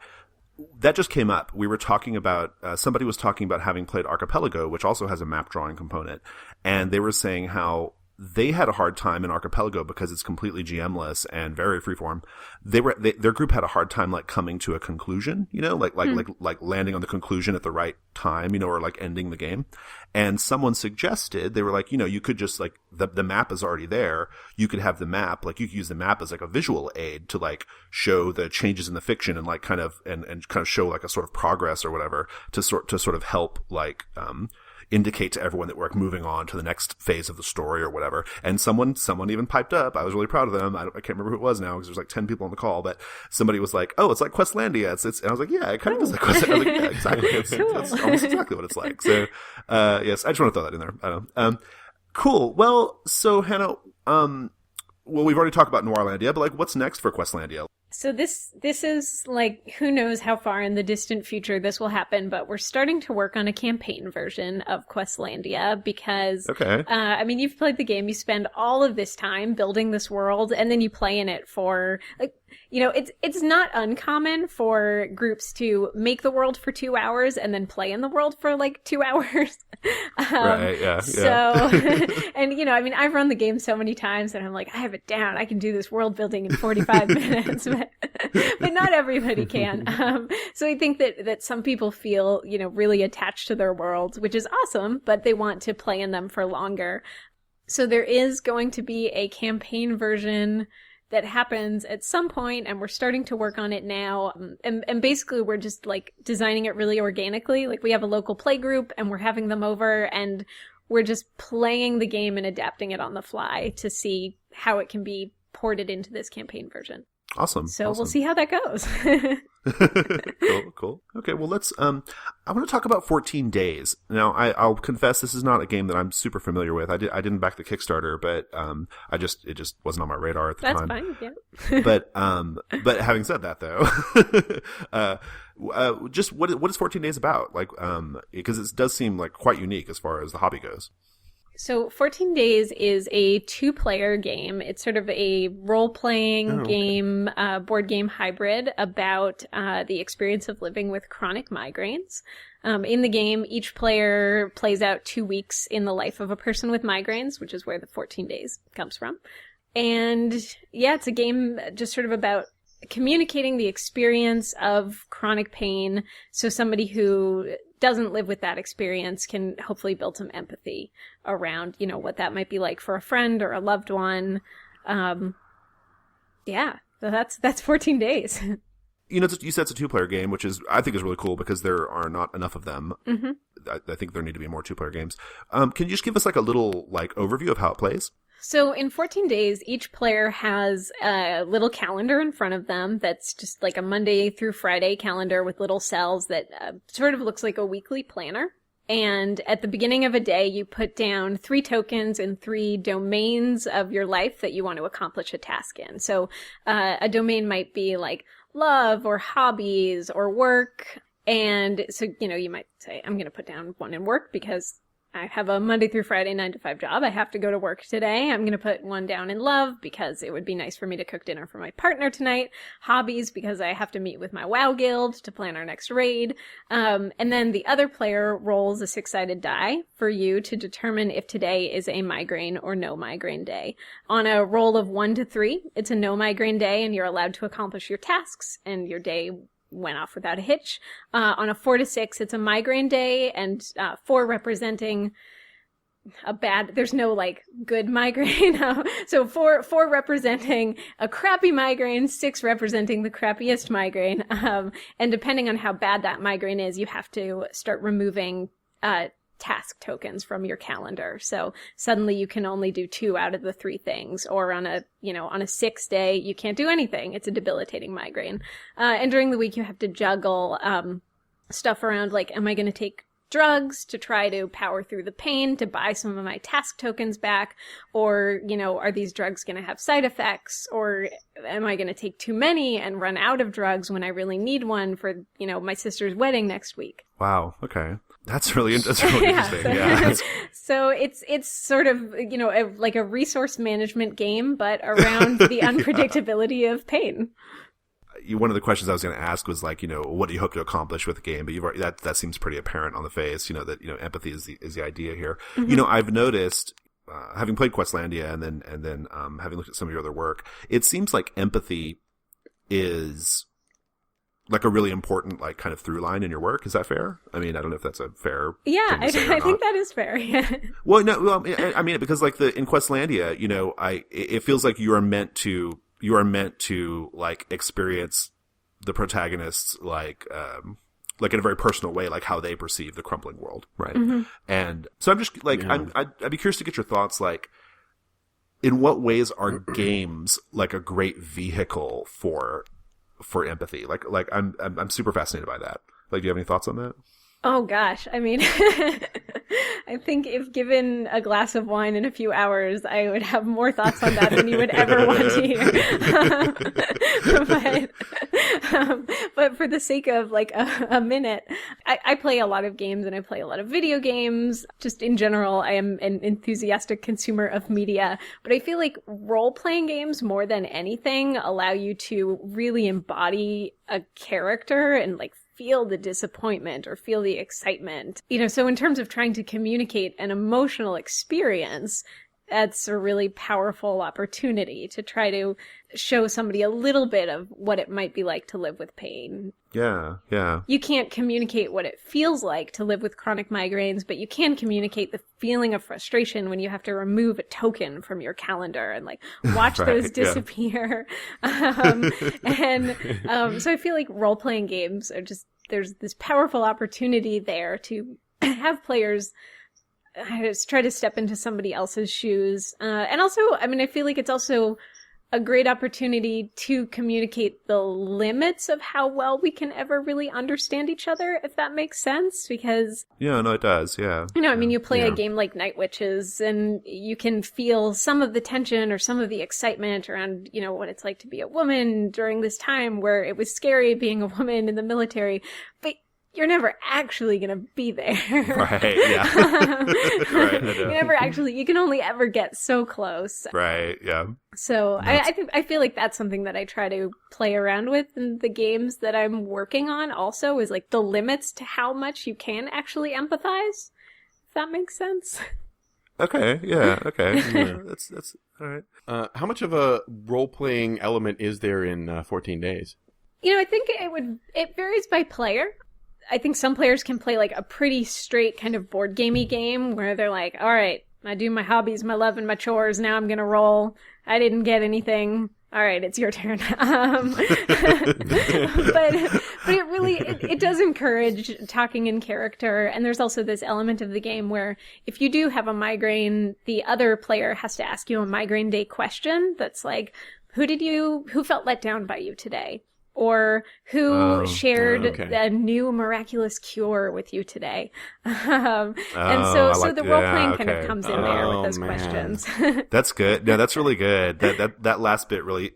Speaker 1: that just came up. We were talking about, somebody was talking about having played Archipelago, which also has a map drawing component, and they were saying how they had a hard time in Archipelago because it's completely GM-less and very freeform. Their group had a hard time like coming to a conclusion, you know, like landing on the conclusion at the right time, you know, or like ending the game. And someone suggested, they were like, you know, you could just like the map is already there. You could have the map, like you could use the map as like a visual aid to like show the changes in the fiction and like kind of show like a sort of progress or whatever to sort of help like indicate to everyone that we're moving on to the next phase of the story or whatever. And someone even piped up. I was really proud of them. I can't remember who it was now because there's like 10 people on the call, but somebody was like, oh, it's like Questlandia. And I was like, yeah, it kind of is like Questlandia. Like, yeah, exactly. That's almost exactly what it's like. So, yes, I just want to throw that in there. I don't know. Cool. Well, so Hannah, we've already talked about Noirlandia, but like, what's next for Questlandia?
Speaker 2: So this is like, who knows how far in the distant future this will happen, but we're starting to work on a campaign version of Questlandia because, I mean, you've played the game, you spend all of this time building this world, and then you play in it for, like, you know, it's not uncommon for groups to make the world for 2 hours and then play in the world for like 2 hours.
Speaker 1: Right, yeah.
Speaker 2: So, and you know, I mean, I've run the game so many times that I'm like, I have it down. I can do this world building in 45 minutes, but not everybody can. So I think that some people feel, you know, really attached to their worlds, which is awesome, but they want to play in them for longer. So there is going to be a campaign version that happens at some point, and we're starting to work on it now. And basically we're just like designing it really organically. Like we have a local play group and we're having them over and we're just playing the game and adapting it on the fly to see how it can be ported into this campaign version.
Speaker 1: Awesome.
Speaker 2: So we'll see how that goes.
Speaker 1: Cool. Okay, well let's I want to talk about 14 Days. Now I'll confess this is not a game that I'm super familiar with. I didn't back the Kickstarter, but it just wasn't on my radar at the time.
Speaker 2: That's fine, yeah.
Speaker 1: But having said that though, just what is 14 Days about? Like because it does seem like quite unique as far as the hobby goes.
Speaker 2: So 14 Days is a 2-player game. It's sort of a role-playing game, board game hybrid about the experience of living with chronic migraines. In the game, each player plays out 2 weeks in the life of a person with migraines, which is where the 14 Days comes from. And yeah, it's a game just sort of about communicating the experience of chronic pain, so somebody who doesn't live with that experience can hopefully build some empathy around, you know, what that might be like for a friend or a loved one. Yeah, So that's 14 days.
Speaker 1: You know, you said it's a 2-player game, which I think is really cool because there are not enough of them. Mm-hmm. I think there need to be more 2-player games. Can you just give us like a little like overview of how it plays?
Speaker 2: So in 14 days, each player has a little calendar in front of them that's just like a Monday through Friday calendar with little cells that sort of looks like a weekly planner. And at the beginning of a day, you put down 3 tokens in 3 domains of your life that you want to accomplish a task in. So a domain might be like love or hobbies or work. And so, you know, you might say, I'm going to put down 1 in work because I have a Monday through Friday 9-to-5 job. I have to go to work today. I'm going to put 1 down in love because it would be nice for me to cook dinner for my partner tonight. Hobbies because I have to meet with my WoW guild to plan our next raid. And then the other player rolls a 6-sided die for you to determine if today is a migraine or no migraine day. On a roll of 1 to 3, it's a no migraine day and you're allowed to accomplish your tasks and your day went off without a hitch. On a 4 to 6, it's a migraine day, and 4 representing a bad, there's no like good migraine. So 4 representing a crappy migraine, 6 representing the crappiest migraine. And depending on how bad that migraine is, you have to start removing task tokens from your calendar. So suddenly you can only do 2 out of the 3 things, or on a 6th day, you can't do anything. It's a debilitating migraine. And during the week, you have to juggle, stuff around like, am I going to take drugs to try to power through the pain, to buy some of my task tokens back? Or, are these drugs going to have side effects? Or am I going to take too many and run out of drugs when I really need one for, my sister's wedding next week?
Speaker 1: Wow. Okay. That's really interesting. Yeah.
Speaker 2: So it's sort of, like a resource management game, but around the unpredictability of pain.
Speaker 1: One of the questions I was going to ask was like, what do you hope to accomplish with the game? But you've already, that seems pretty apparent on the face, that, empathy is the idea here. Mm-hmm. I've noticed, having played Questlandia and then having looked at some of your other work, it seems like empathy is like a really important, like, kind of through line in your work. Is that fair? I mean, I don't know if that's a fair.
Speaker 2: Yeah, I think that is fair. Yeah.
Speaker 1: Well, no, I mean, because like in Questlandia, it feels like you are meant to like experience the protagonists like in a very personal way, like how they perceive the crumbling world, right? Mm-hmm. And so I'm just like, yeah. I'd be curious to get your thoughts, like, in what ways are games like a great vehicle for empathy? Like I'm super fascinated by that. Like, do you have any thoughts on that?
Speaker 2: Oh gosh, I mean, I think if given a glass of wine in a few hours, I would have more thoughts on that than you would ever want to hear. But for the sake of like a minute, I play a lot of games and I play a lot of video games. Just in general, I am an enthusiastic consumer of media, but I feel like role-playing games more than anything allow you to really embody a character and like feel the disappointment or feel the excitement. So in terms of trying to communicate an emotional experience, that's a really powerful opportunity to try to show somebody a little bit of what it might be like to live with pain.
Speaker 1: Yeah.
Speaker 2: You can't communicate what it feels like to live with chronic migraines, but you can communicate the feeling of frustration when you have to remove a token from your calendar and like watch those disappear. Yeah. So I feel like role-playing games are just, there's this powerful opportunity there to have players just try to step into somebody else's shoes. And also, I mean, I feel like it's also a great opportunity to communicate the limits of how well we can ever really understand each other, if that makes sense, because...
Speaker 1: Yeah, no, it does, yeah.
Speaker 2: I mean, you play a game like Night Witches, and you can feel some of the tension or some of the excitement around, what it's like to be a woman during this time where it was scary being a woman in the military, but you're never actually going to be there.
Speaker 1: Right, yeah. Right,
Speaker 2: you can only ever get so close.
Speaker 1: Right, yeah.
Speaker 2: So I feel like that's something that I try to play around with in the games that I'm working on also, is like the limits to how much you can actually empathize, if that makes sense.
Speaker 1: Okay, yeah, okay. Yeah, that's all right.
Speaker 3: How much of a role-playing element is there in 14 days?
Speaker 2: I think it varies by player. I think some players can play like a pretty straight kind of board gamey game where they're like, all right, I do my hobbies, my love, and my chores. Now I'm going to roll. I didn't get anything. All right, it's your turn. But it really it does encourage talking in character, and there's also this element of the game where if you do have a migraine, the other player has to ask you a migraine day question that's like, who felt let down by you today? Or who shared a new miraculous cure with you today? And so the role-playing kind of comes in there with those questions.
Speaker 1: That's good. No, that's really good. That last bit really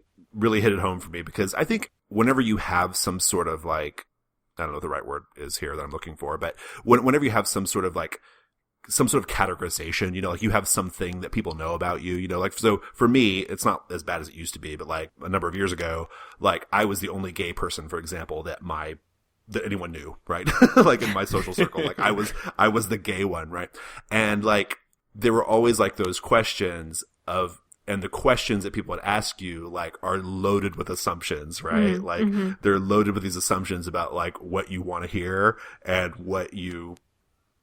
Speaker 1: hit it home for me, because I think whenever you have some sort of like, I don't know what the right word is here that I'm looking for, but whenever you have some sort of categorization, like you have something that people know about you, like, so for me, it's not as bad as it used to be, but like a number of years ago, like I was the only gay person, for example, that anyone knew, right? Like in my social circle, like I was the gay one, right? And like, there were always like those questions and the questions that people would ask you, like, are loaded with assumptions, right?
Speaker 2: Mm-hmm.
Speaker 1: Like, they're loaded with these assumptions about like what you want to hear and what you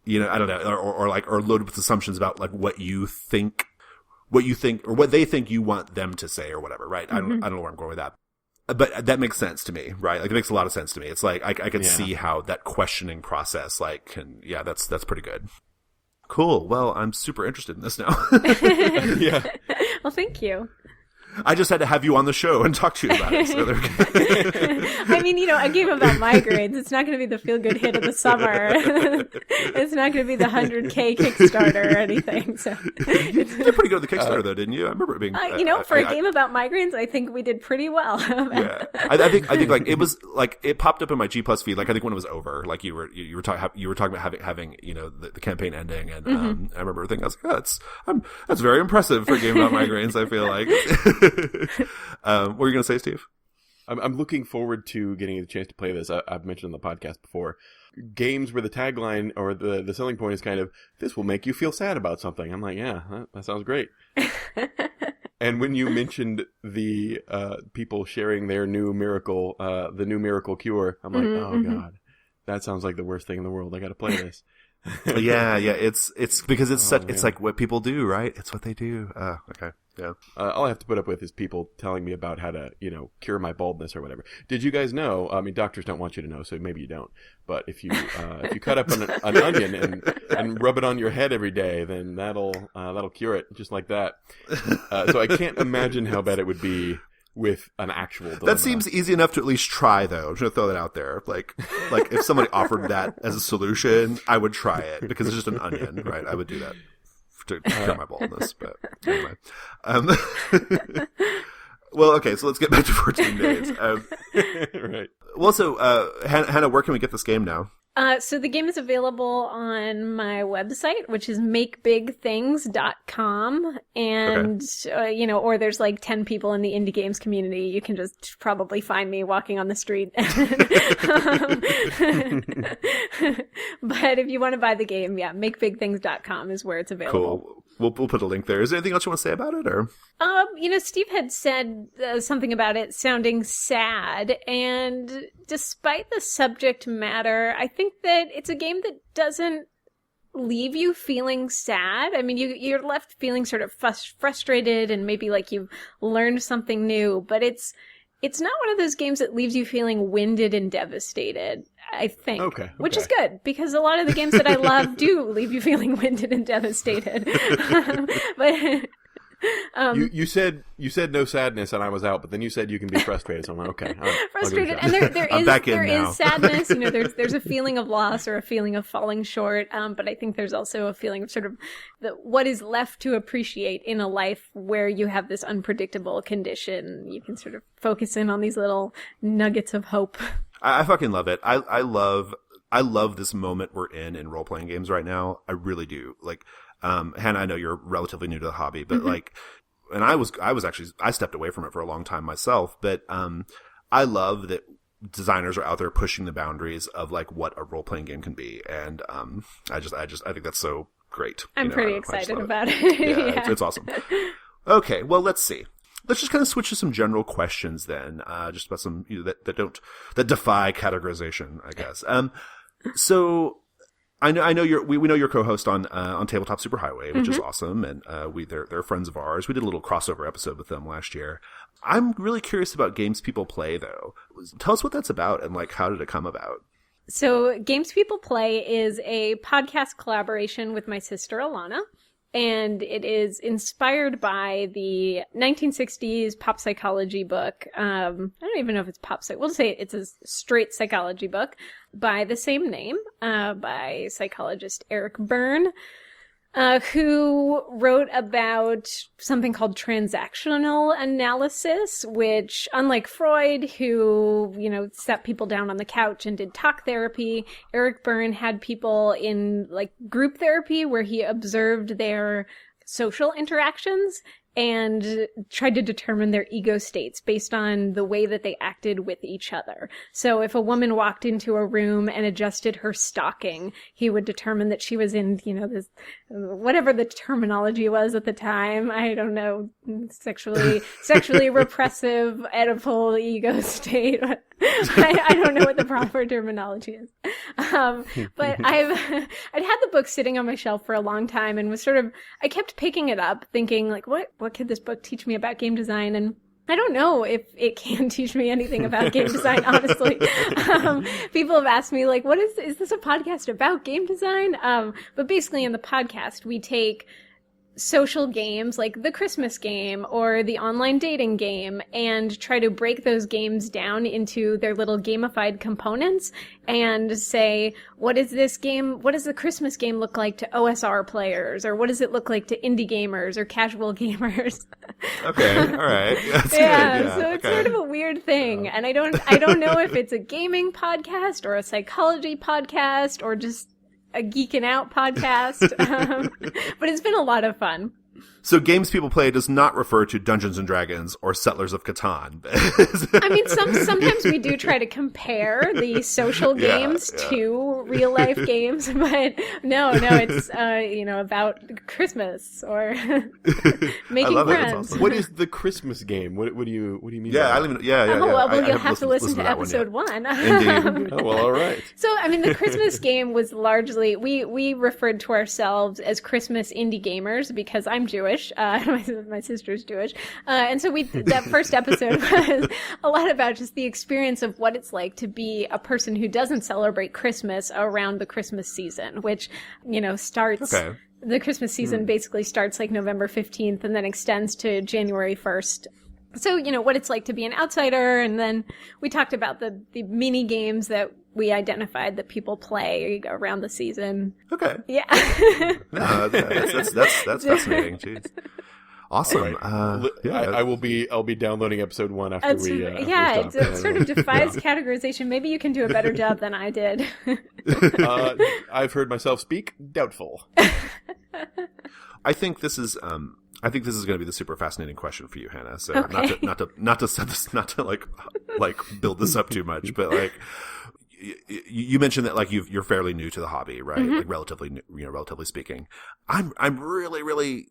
Speaker 1: I don't know, or loaded with assumptions about like what you think, or what they think you want them to say or whatever, right?
Speaker 2: Mm-hmm.
Speaker 1: I don't know where I'm going with that, but that makes sense to me, right? Like it makes a lot of sense to me. It's like I can see how that questioning process, like, that's pretty good. Cool. Well, I'm super interested in this now.
Speaker 3: Yeah.
Speaker 2: Well, thank you.
Speaker 1: I just had to have you on the show and talk to you about it. So
Speaker 2: I mean, a game about migraines, it's not going to be the feel-good hit of the summer. It's not going to be the 100K Kickstarter or anything. So
Speaker 1: you did pretty good at the Kickstarter, though, didn't you? I remember it being.
Speaker 2: For a game about migraines, I think we did pretty well.
Speaker 1: Yeah, I think like it was like it popped up in my G Plus feed. Like I think when it was over, like you were talking about having the campaign ending, and I remember thinking, I was like, that's very impressive for a game about migraines. I feel like. What were you going to say, Steve?
Speaker 3: I'm looking forward to getting the chance to play this. I've mentioned on the podcast before, games where the tagline or the selling point is kind of, this will make you feel sad about something. I'm like, yeah, that sounds great. And when you mentioned the people sharing their new miracle, the new miracle cure, I'm like, oh God, that sounds like the worst thing in the world. I got to play this.
Speaker 1: Yeah, it's because it's like what people do, right? It's what they do. Okay. Yeah.
Speaker 3: All I have to put up with is people telling me about how to, cure my baldness or whatever. Did you guys know? I mean, doctors don't want you to know, so maybe you don't. But if you cut up an onion and rub it on your head every day, then that'll cure it just like that. So I can't imagine how bad it would be with an actual dilemma.
Speaker 1: That seems easy enough to at least try, though. I'm just gonna throw that out there. Like if somebody offered that as a solution, I would try it because it's just an onion, right? I would do that to cure my baldness. But anyway, well, okay. So let's get back to 14 days.
Speaker 3: Right.
Speaker 1: Well, so Hannah, where can we get this game now?
Speaker 2: So the game is available on my website, which is makebigthings.com. And, or there's like 10 people in the indie games community. You can just probably find me walking on the street. But if you want to buy the game, makebigthings.com is where it's available.
Speaker 1: Cool. We'll put a link there. Is there anything else you want to say about it, or?
Speaker 2: Steve had said something about it sounding sad, and despite the subject matter, I think that it's a game that doesn't leave you feeling sad. I mean, you're left feeling sort of frustrated, and maybe like you've learned something new, but it's not one of those games that leaves you feeling winded and devastated, I think. Okay. Which is good, because a lot of the games that I love do leave you feeling winded and devastated. But
Speaker 3: you said no sadness, and I was out, but then you said you can be frustrated. So I'm like, okay,
Speaker 2: frustrated, and there is sadness. There's a feeling of loss or a feeling of falling short. But I think there's also a feeling of sort of what is left to appreciate in a life where you have this unpredictable condition. You can sort of focus in on these little nuggets of hope.
Speaker 1: I fucking love it. I love this moment we're in role-playing games right now. I really do. Like, Hannah, I know you're relatively new to the hobby, but and I stepped away from it for a long time myself, but, I love that designers are out there pushing the boundaries of like what a role-playing game can be. And, I think that's so great.
Speaker 2: I'm pretty excited about it.
Speaker 1: Yeah. It's awesome. Okay. Well, let's see. Let's just kind of switch to some general questions then, just about some that defy categorization, I guess. So I know we know you're co-host on Tabletop Superhighway, which is awesome, and they're friends of ours. We did a little crossover episode with them last year. I'm really curious about Games People Play, though. Tell us what that's about, and like how did it come about?
Speaker 2: So Games People Play is a podcast collaboration with my sister Alana, and it is inspired by the 1960s pop psychology book. I don't even know if it's pop psych. We'll say it's a straight psychology book by the same name, by psychologist Eric Berne, who wrote about something called transactional analysis, which, unlike Freud, who, sat people down on the couch and did talk therapy, Eric Berne had people in, like, group therapy where he observed their social interactions and tried to determine their ego states based on the way that they acted with each other. So if a woman walked into a room and adjusted her stocking, he would determine that she was in, this, whatever the terminology was at the time, I don't know, sexually repressive, Oedipal ego state. I don't know what the proper terminology is. But I'd had the book sitting on my shelf for a long time and was I kept picking it up thinking like, what could this book teach me about game design? And I don't know if it can teach me anything about game design, honestly. People have asked me like, is this a podcast about game design? But basically in the podcast, we take social games like the Christmas game or the online dating game and try to break those games down into their little gamified components and say, what does the Christmas game look like to OSR players, or what does it look like to indie gamers or casual gamers?
Speaker 1: Okay, all right. That's good.
Speaker 2: Yeah, so it's sort of a weird thing, and I don't know if it's a gaming podcast or a psychology podcast or just a geeking out podcast, but it's been a lot of fun.
Speaker 1: So Games People Play does not refer to Dungeons and Dragons or Settlers of Catan.
Speaker 2: I mean, sometimes we do try to compare the social games to real life games, but no, it's about Christmas or making friends.
Speaker 3: Awesome. What is the Christmas game? What do you mean?
Speaker 1: Yeah,
Speaker 3: by that?
Speaker 2: You'll have to listen to episode 1.
Speaker 1: Indeed.
Speaker 3: Oh, well, all right.
Speaker 2: So, I mean, the Christmas game was largely we referred to ourselves as Christmas indie gamers because I'm Jewish. My sister's Jewish. And so that first episode was a lot about just the experience of what it's like to be a person who doesn't celebrate Christmas around the Christmas season, which, starts... Okay. The Christmas season basically starts like November 15th and then extends to January 1st. So, what it's like to be an outsider. And then we talked about the mini games that we identified that people play around the season.
Speaker 1: Okay.
Speaker 2: Yeah.
Speaker 1: No, that's fascinating. Jeez. Awesome.
Speaker 3: I'll be downloading episode 1 after we stop.
Speaker 2: It sort of defies categorization. Maybe you can do a better job than I did.
Speaker 3: I've heard myself speak. Doubtful.
Speaker 1: I think this is going to be the super fascinating question for you, Hannah. So
Speaker 2: okay.
Speaker 1: not to set this, not to like build this up too much, but like you mentioned that like you're fairly new to the hobby, right? Mm-hmm. Like relatively new, relatively speaking. I'm really, really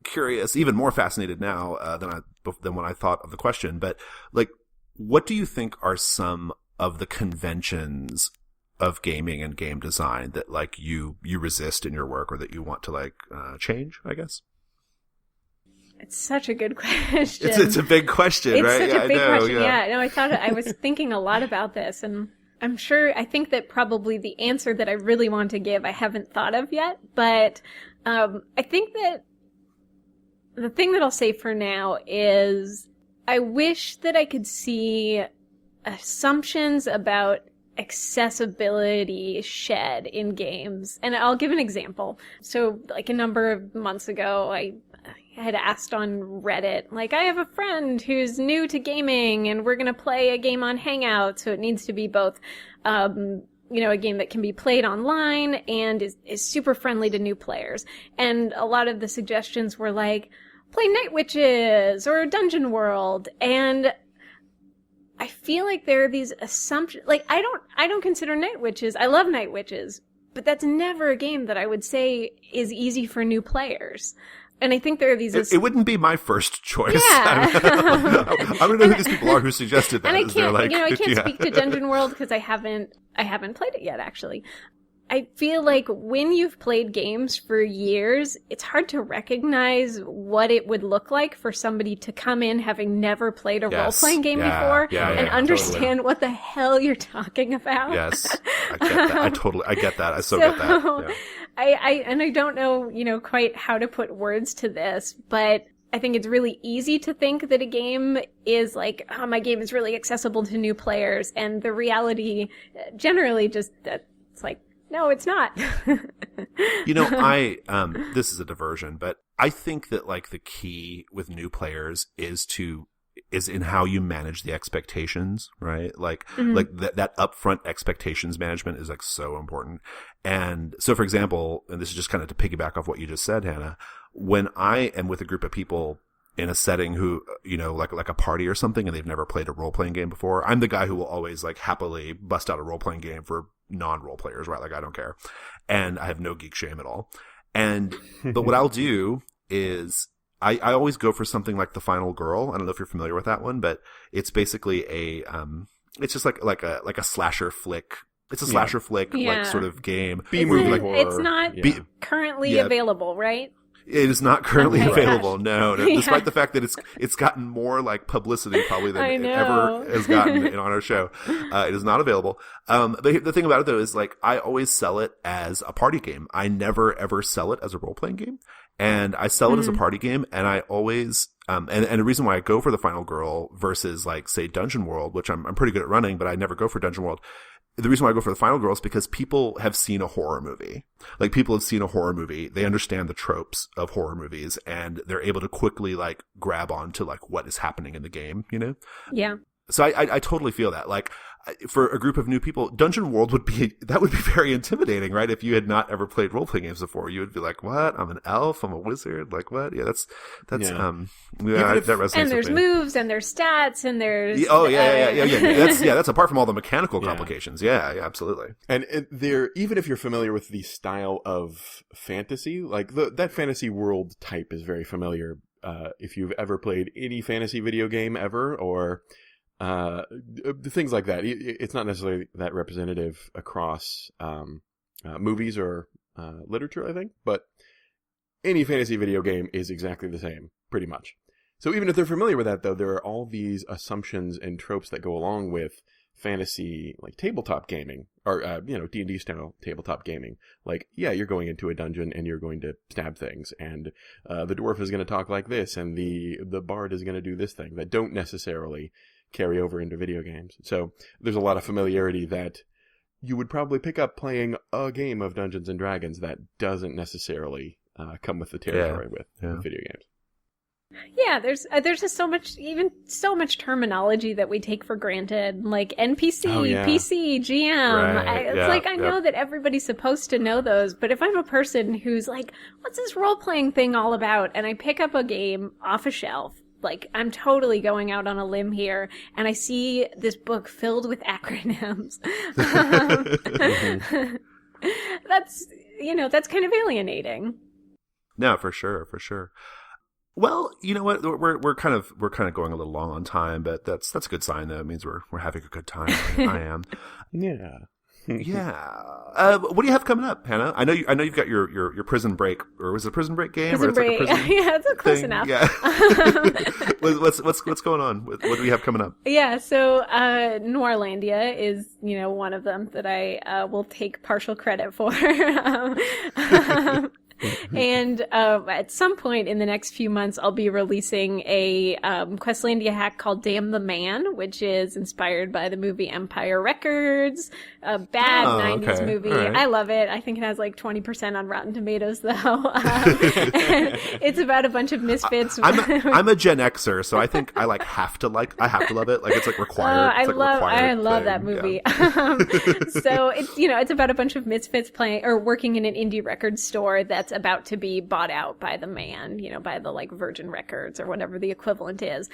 Speaker 1: curious, even more fascinated now than when I thought of the question. But like, what do you think are some of the conventions of gaming and game design that like you resist in your work or that you want to like change? I guess.
Speaker 2: It's such a good question.
Speaker 1: It's a big question, right?
Speaker 2: It's such a big question. Yeah. No, I was thinking a lot about this, and I think that probably the answer that I really want to give, I haven't thought of yet, but I think that the thing that I'll say for now is I wish that I could see assumptions about accessibility shed in games. And I'll give an example. So like a number of months ago, I had asked on Reddit, like, I have a friend who's new to gaming and we're going to play a game on Hangouts. So it needs to be both, a game that can be played online and is super friendly to new players. And a lot of the suggestions were like, play Night Witches or Dungeon World. And I feel like there are these assumptions, like, I don't consider Night Witches, I love Night Witches, but that's never a game that I would say is easy for new players. And I think there are these...
Speaker 1: It wouldn't be my first choice.
Speaker 2: Yeah.
Speaker 1: I don't know who these people are who suggested that.
Speaker 2: And I can't, I can't speak to Dungeon World because I haven't played it yet, actually. I feel like when you've played games for years, it's hard to recognize what it would look like for somebody to come in having never played a role-playing game before and understand what the hell you're talking about.
Speaker 1: Yes, I get that. I get that. I so get that. Yeah.
Speaker 2: I don't know, quite how to put words to this, but I think it's really easy to think that a game is like, oh, my game is really accessible to new players. And the reality generally just, it's like, no, it's not.
Speaker 1: This is a diversion, but I think that like the key with new players is in how you manage the expectations, right? Like, like that upfront expectations management is like so important. And so, for example, and this is just kind of to piggyback off what you just said, Hannah, when I am with a group of people in a setting who, like a party or something, and they've never played a role-playing game before, I'm the guy who will always like happily bust out a role-playing game for non-role players, right? Like I don't care. And I have no geek shame at all. But what I'll do is I always go for something like The Final Girl. I don't know if you're familiar with that one, but it's basically it's just like a slasher flick. It's a slasher flick, like sort of game.
Speaker 3: B-movie horror.
Speaker 2: It's not currently available, right?
Speaker 1: It is not currently available. No. Despite the fact that it's gotten more like publicity probably than it ever has gotten on our show. It is not available. The thing about it though is like I always sell it as a party game. I never ever sell it as a role playing game. And I sell it as a party game, and I always and the reason why I go for The Final Girl versus like say Dungeon World, which I'm pretty good at running, but I never go for Dungeon World. The reason why I go for The Final Girl is because people have seen a horror movie. Like people have seen a horror movie. They understand the tropes of horror movies, and they're able to quickly like grab onto like what is happening in the game, Yeah. So I totally feel that. Like for a group of new people, Dungeon World would be very intimidating, right? If you had not ever played role playing games before, you would be like, "What? I'm an elf. I'm a wizard. Like what?" Yeah, that resonates.
Speaker 2: And there's moves, and there's stats, and there's
Speaker 1: That's apart from all the mechanical complications. Yeah, absolutely.
Speaker 3: And even if you're familiar with the style of fantasy, like that fantasy world type is very familiar. If you've ever played any fantasy video game ever, or things like that. It's not necessarily that representative across movies or literature, I think, but any fantasy video game is exactly the same, pretty much. So even if they're familiar with that, though, there are all these assumptions and tropes that go along with fantasy, like tabletop gaming, or D&D style tabletop gaming. Like, you're going into a dungeon and you're going to stab things, and the dwarf is going to talk like this, and the bard is going to do this thing, that don't necessarily carry over into video games. So there's a lot of familiarity that you would probably pick up playing a game of Dungeons and Dragons that doesn't necessarily come with the territory with video games.
Speaker 2: Yeah, there's just so much terminology that we take for granted, like NPC, PC, GM.
Speaker 1: Right.
Speaker 2: I know that everybody's supposed to know those, but if I'm a person who's like, what's this role-playing thing all about? And I pick up a game off a shelf, like, I'm totally going out on a limb here, and I see this book filled with acronyms. That's kind of alienating.
Speaker 1: No, for sure. Well, you know what? We're kind of going a little long on time, but that's a good sign though. It means we're having a good time. I am.
Speaker 3: Yeah.
Speaker 1: Yeah. What do you have coming up, Hannah? I know you've got your Prison Break, or was it a Prison Break game?
Speaker 2: Prison Break.
Speaker 1: Like
Speaker 2: it's close
Speaker 1: thing?
Speaker 2: enough.
Speaker 1: Yeah. What's going on? What do we have coming up?
Speaker 2: Yeah. So Noirlandia is one of them that I will take partial credit for. And at some point in the next few months, I'll be releasing a Questlandia hack called Damn the Man, which is inspired by the movie Empire Records, a bad 90s movie. Right. I love it. I think it has like 20% on Rotten Tomatoes, though. And it's about a bunch of misfits.
Speaker 1: I'm a Gen Xer, so I think I have to love it. Like it's like required.
Speaker 2: I love that movie. Yeah. So it's about a bunch of misfits playing or working in an indie record store that's about to be bought out by the man, by the like Virgin Records or whatever the equivalent is.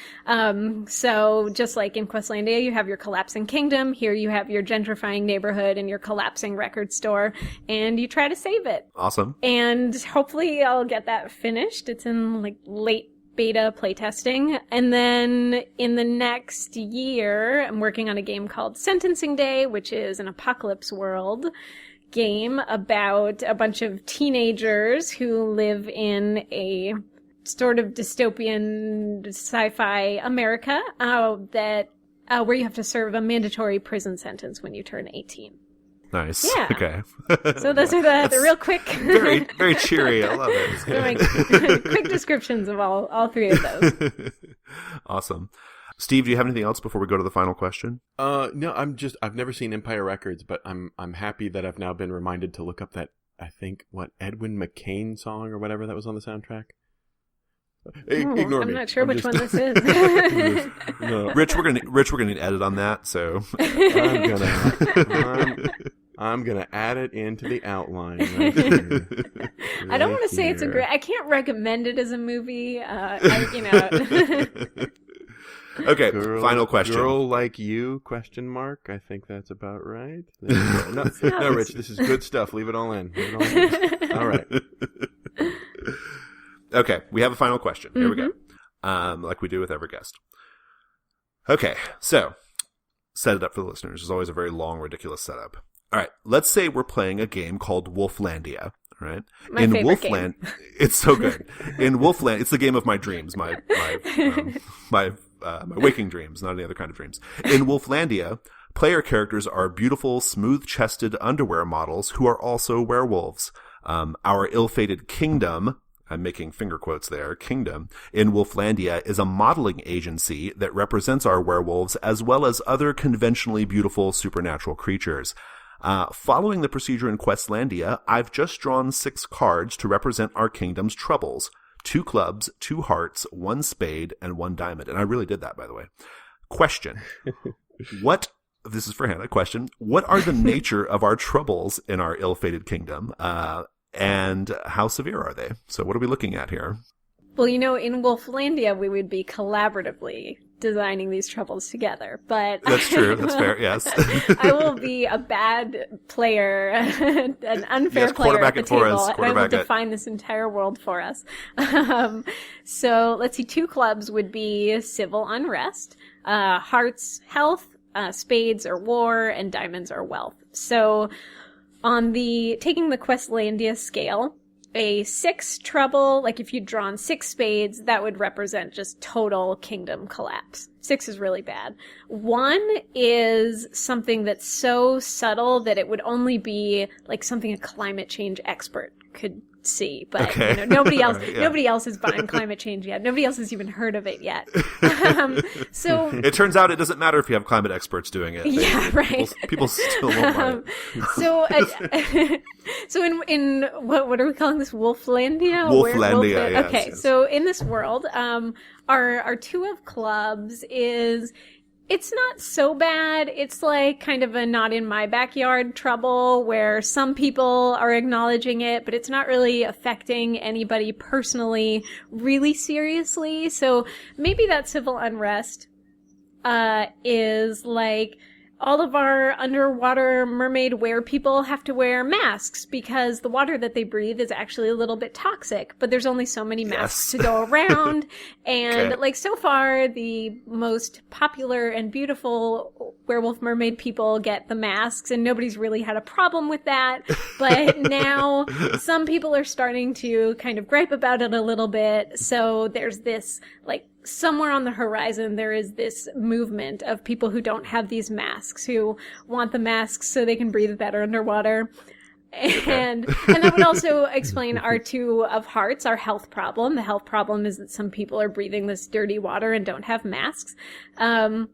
Speaker 2: So just like in Questlandia, you have your collapsing kingdom. Here you have your gentrifying neighborhood and your collapsing record store, and you try to save it.
Speaker 1: Awesome.
Speaker 2: And hopefully I'll get that finished. It's in like late beta playtesting. And then in the next year, I'm working on a game called Sentencing Day, which is an apocalypse world game about a bunch of teenagers who live in a sort of dystopian sci-fi America where you have to serve a mandatory prison sentence when you turn 18.
Speaker 1: Nice.
Speaker 2: Yeah.
Speaker 1: Okay.
Speaker 2: So those are the real quick,
Speaker 1: very, very cheery. I love it.
Speaker 2: quick descriptions of all three of those.
Speaker 1: Awesome. Steve, do you have anything else before we go to the final question?
Speaker 3: No, I've never seen Empire Records, but I'm happy that I've now been reminded to look up that, I think, Edwin McCain song or whatever that was on the soundtrack. Ignore me.
Speaker 2: I'm not sure which one this is.
Speaker 1: No. Rich, we're gonna need to edit on that, so
Speaker 3: I'm gonna add it into the outline. Right here.
Speaker 2: I don't want to say it's a great. I can't recommend it as a movie.
Speaker 1: Okay, final question.
Speaker 3: Girl like you? Question mark. I think that's about right. No, Rich, this is good stuff. Leave it all in. All right.
Speaker 1: Okay, we have a final question. Here we go. Like we do with every guest. Okay, so set it up for the listeners. There's always a very long, ridiculous setup. All right, let's say we're playing a game called Wolflandia. Right?
Speaker 2: My favorite game.
Speaker 1: It's so good. In Wolfland, it's the game of my dreams, my waking dreams, not any other kind of dreams. In Wolflandia, player characters are beautiful, smooth-chested underwear models who are also werewolves. Our ill-fated kingdom, I'm making finger quotes there, kingdom, in Wolflandia is a modeling agency that represents our werewolves as well as other conventionally beautiful supernatural creatures. Following the procedure in Questlandia, I've just drawn 6 cards to represent our kingdom's troubles. 2 clubs, 2 hearts, 1 spade, and 1 diamond. And I really did that, by the way. Question. This is for Hannah, question. What are the nature of our troubles in our ill-fated kingdom? And how severe are they? So what are we looking at here?
Speaker 2: Well, in Wolflandia, we would be collaboratively designing these troubles together, but
Speaker 1: that's true. That's fair. Yes.
Speaker 2: I will be a bad player, an unfair player at the table, and I will define this entire world for us. So let's see. 2 clubs would be civil unrest, hearts, health, spades are war, and diamonds are wealth. So on taking the Questlandia scale, a 6 trouble, like if you'd drawn 6 spades, that would represent just total kingdom collapse. 6 is really bad. 1 is something that's so subtle that it would only be like something a climate change expert could see, but nobody else nobody else is buying climate change yet. Nobody else has even heard of it yet. So
Speaker 1: it turns out it doesn't matter if you have climate experts doing it.
Speaker 2: Right.
Speaker 1: People still won't buy it.
Speaker 2: So in what are we calling this? Wolflandia?
Speaker 1: Wolflandia. Yes,
Speaker 2: okay,
Speaker 1: yes.
Speaker 2: So in this world, our 2 of clubs is. It's not so bad. It's like kind of a not in my backyard trouble where some people are acknowledging it, but it's not really affecting anybody personally really seriously. So maybe that civil unrest is like all of our underwater mermaid wear people have to wear masks because the water that they breathe is actually a little bit toxic, but there's only so many masks to go around. And like so far, the most popular and beautiful werewolf mermaid people get the masks and nobody's really had a problem with that. But now some people are starting to kind of gripe about it a little bit. So there's this like somewhere on the horizon, there is this movement of people who don't have these masks, who want the masks so they can breathe better underwater. And that would also explain our 2 of hearts, our health problem. The health problem is that some people are breathing this dirty water and don't have masks. And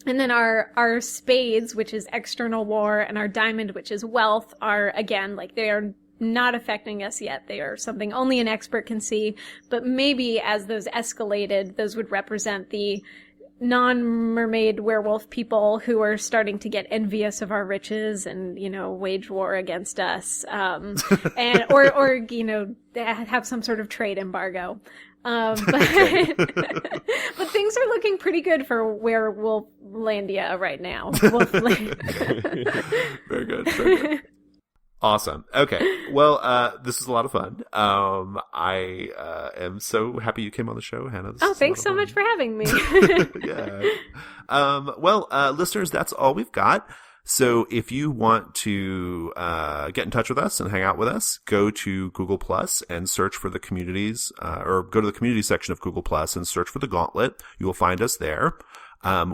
Speaker 2: then our spades, which is external war, and our diamond, which is wealth, are, again, like they are not affecting us yet. They are something only an expert can see, but maybe as those escalated, those would represent the non-mermaid werewolf people who are starting to get envious of our riches and, wage war against us, and or have some sort of trade embargo. But things are looking pretty good for Werewolflandia right now.
Speaker 1: Very good. Very good. Awesome. Okay. Well, this is a lot of fun. I am so happy you came on the show, Hannah.
Speaker 2: Thanks so much for having me.
Speaker 1: Yeah. Well, listeners, that's all we've got. So if you want to get in touch with us and hang out with us, go to Google Plus and search for the communities, or go to the community section of Google Plus and search for the Gauntlet. You will find us there.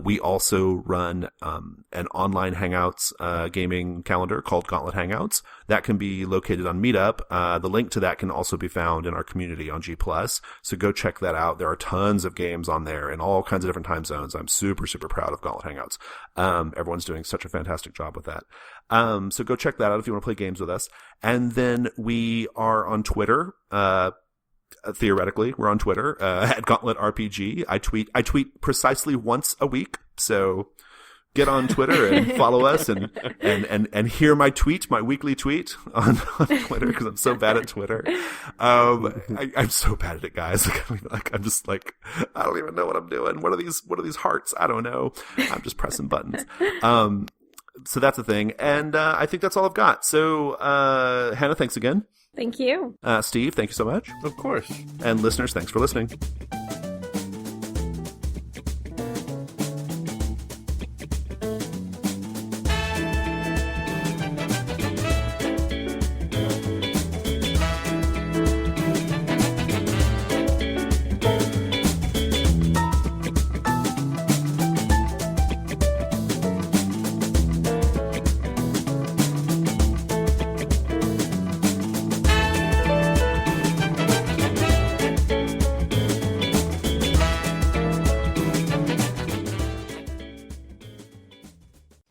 Speaker 1: We also run an online Hangouts gaming calendar called Gauntlet Hangouts. That can be located on Meetup. The link to that can also be found in our community on G+. So go check that out. There are tons of games on there in all kinds of different time zones. I'm super, super proud of Gauntlet Hangouts. Everyone's doing such a fantastic job with that. So go check that out if you want to play games with us. And then we are on Twitter. Theoretically, we're on Twitter at Gauntlet RPG. I tweet precisely once a week, so get on Twitter and follow us and hear my weekly tweet on Twitter, because I'm so bad at Twitter. I'm so bad at it, guys. I'm just like, I don't even know what I'm doing. What are these hearts? I don't know. I'm just pressing buttons. So that's the thing, and I think that's all I've got. So Hannah, thanks again.
Speaker 2: Thank you.
Speaker 1: Steve, thank you so much.
Speaker 3: Of course.
Speaker 1: And listeners, thanks for listening.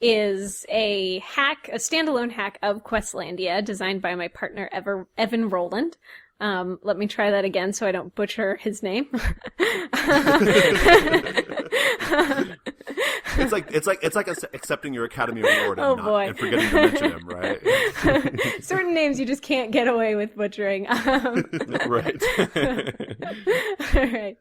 Speaker 2: Is a standalone hack of Questlandia designed by my partner Evan Rowland. Let me try that again so I don't butcher his name.
Speaker 1: It's like accepting your Academy Award and forgetting to mention him, right?
Speaker 2: Certain names you just can't get away with butchering.
Speaker 3: Right.
Speaker 2: All right.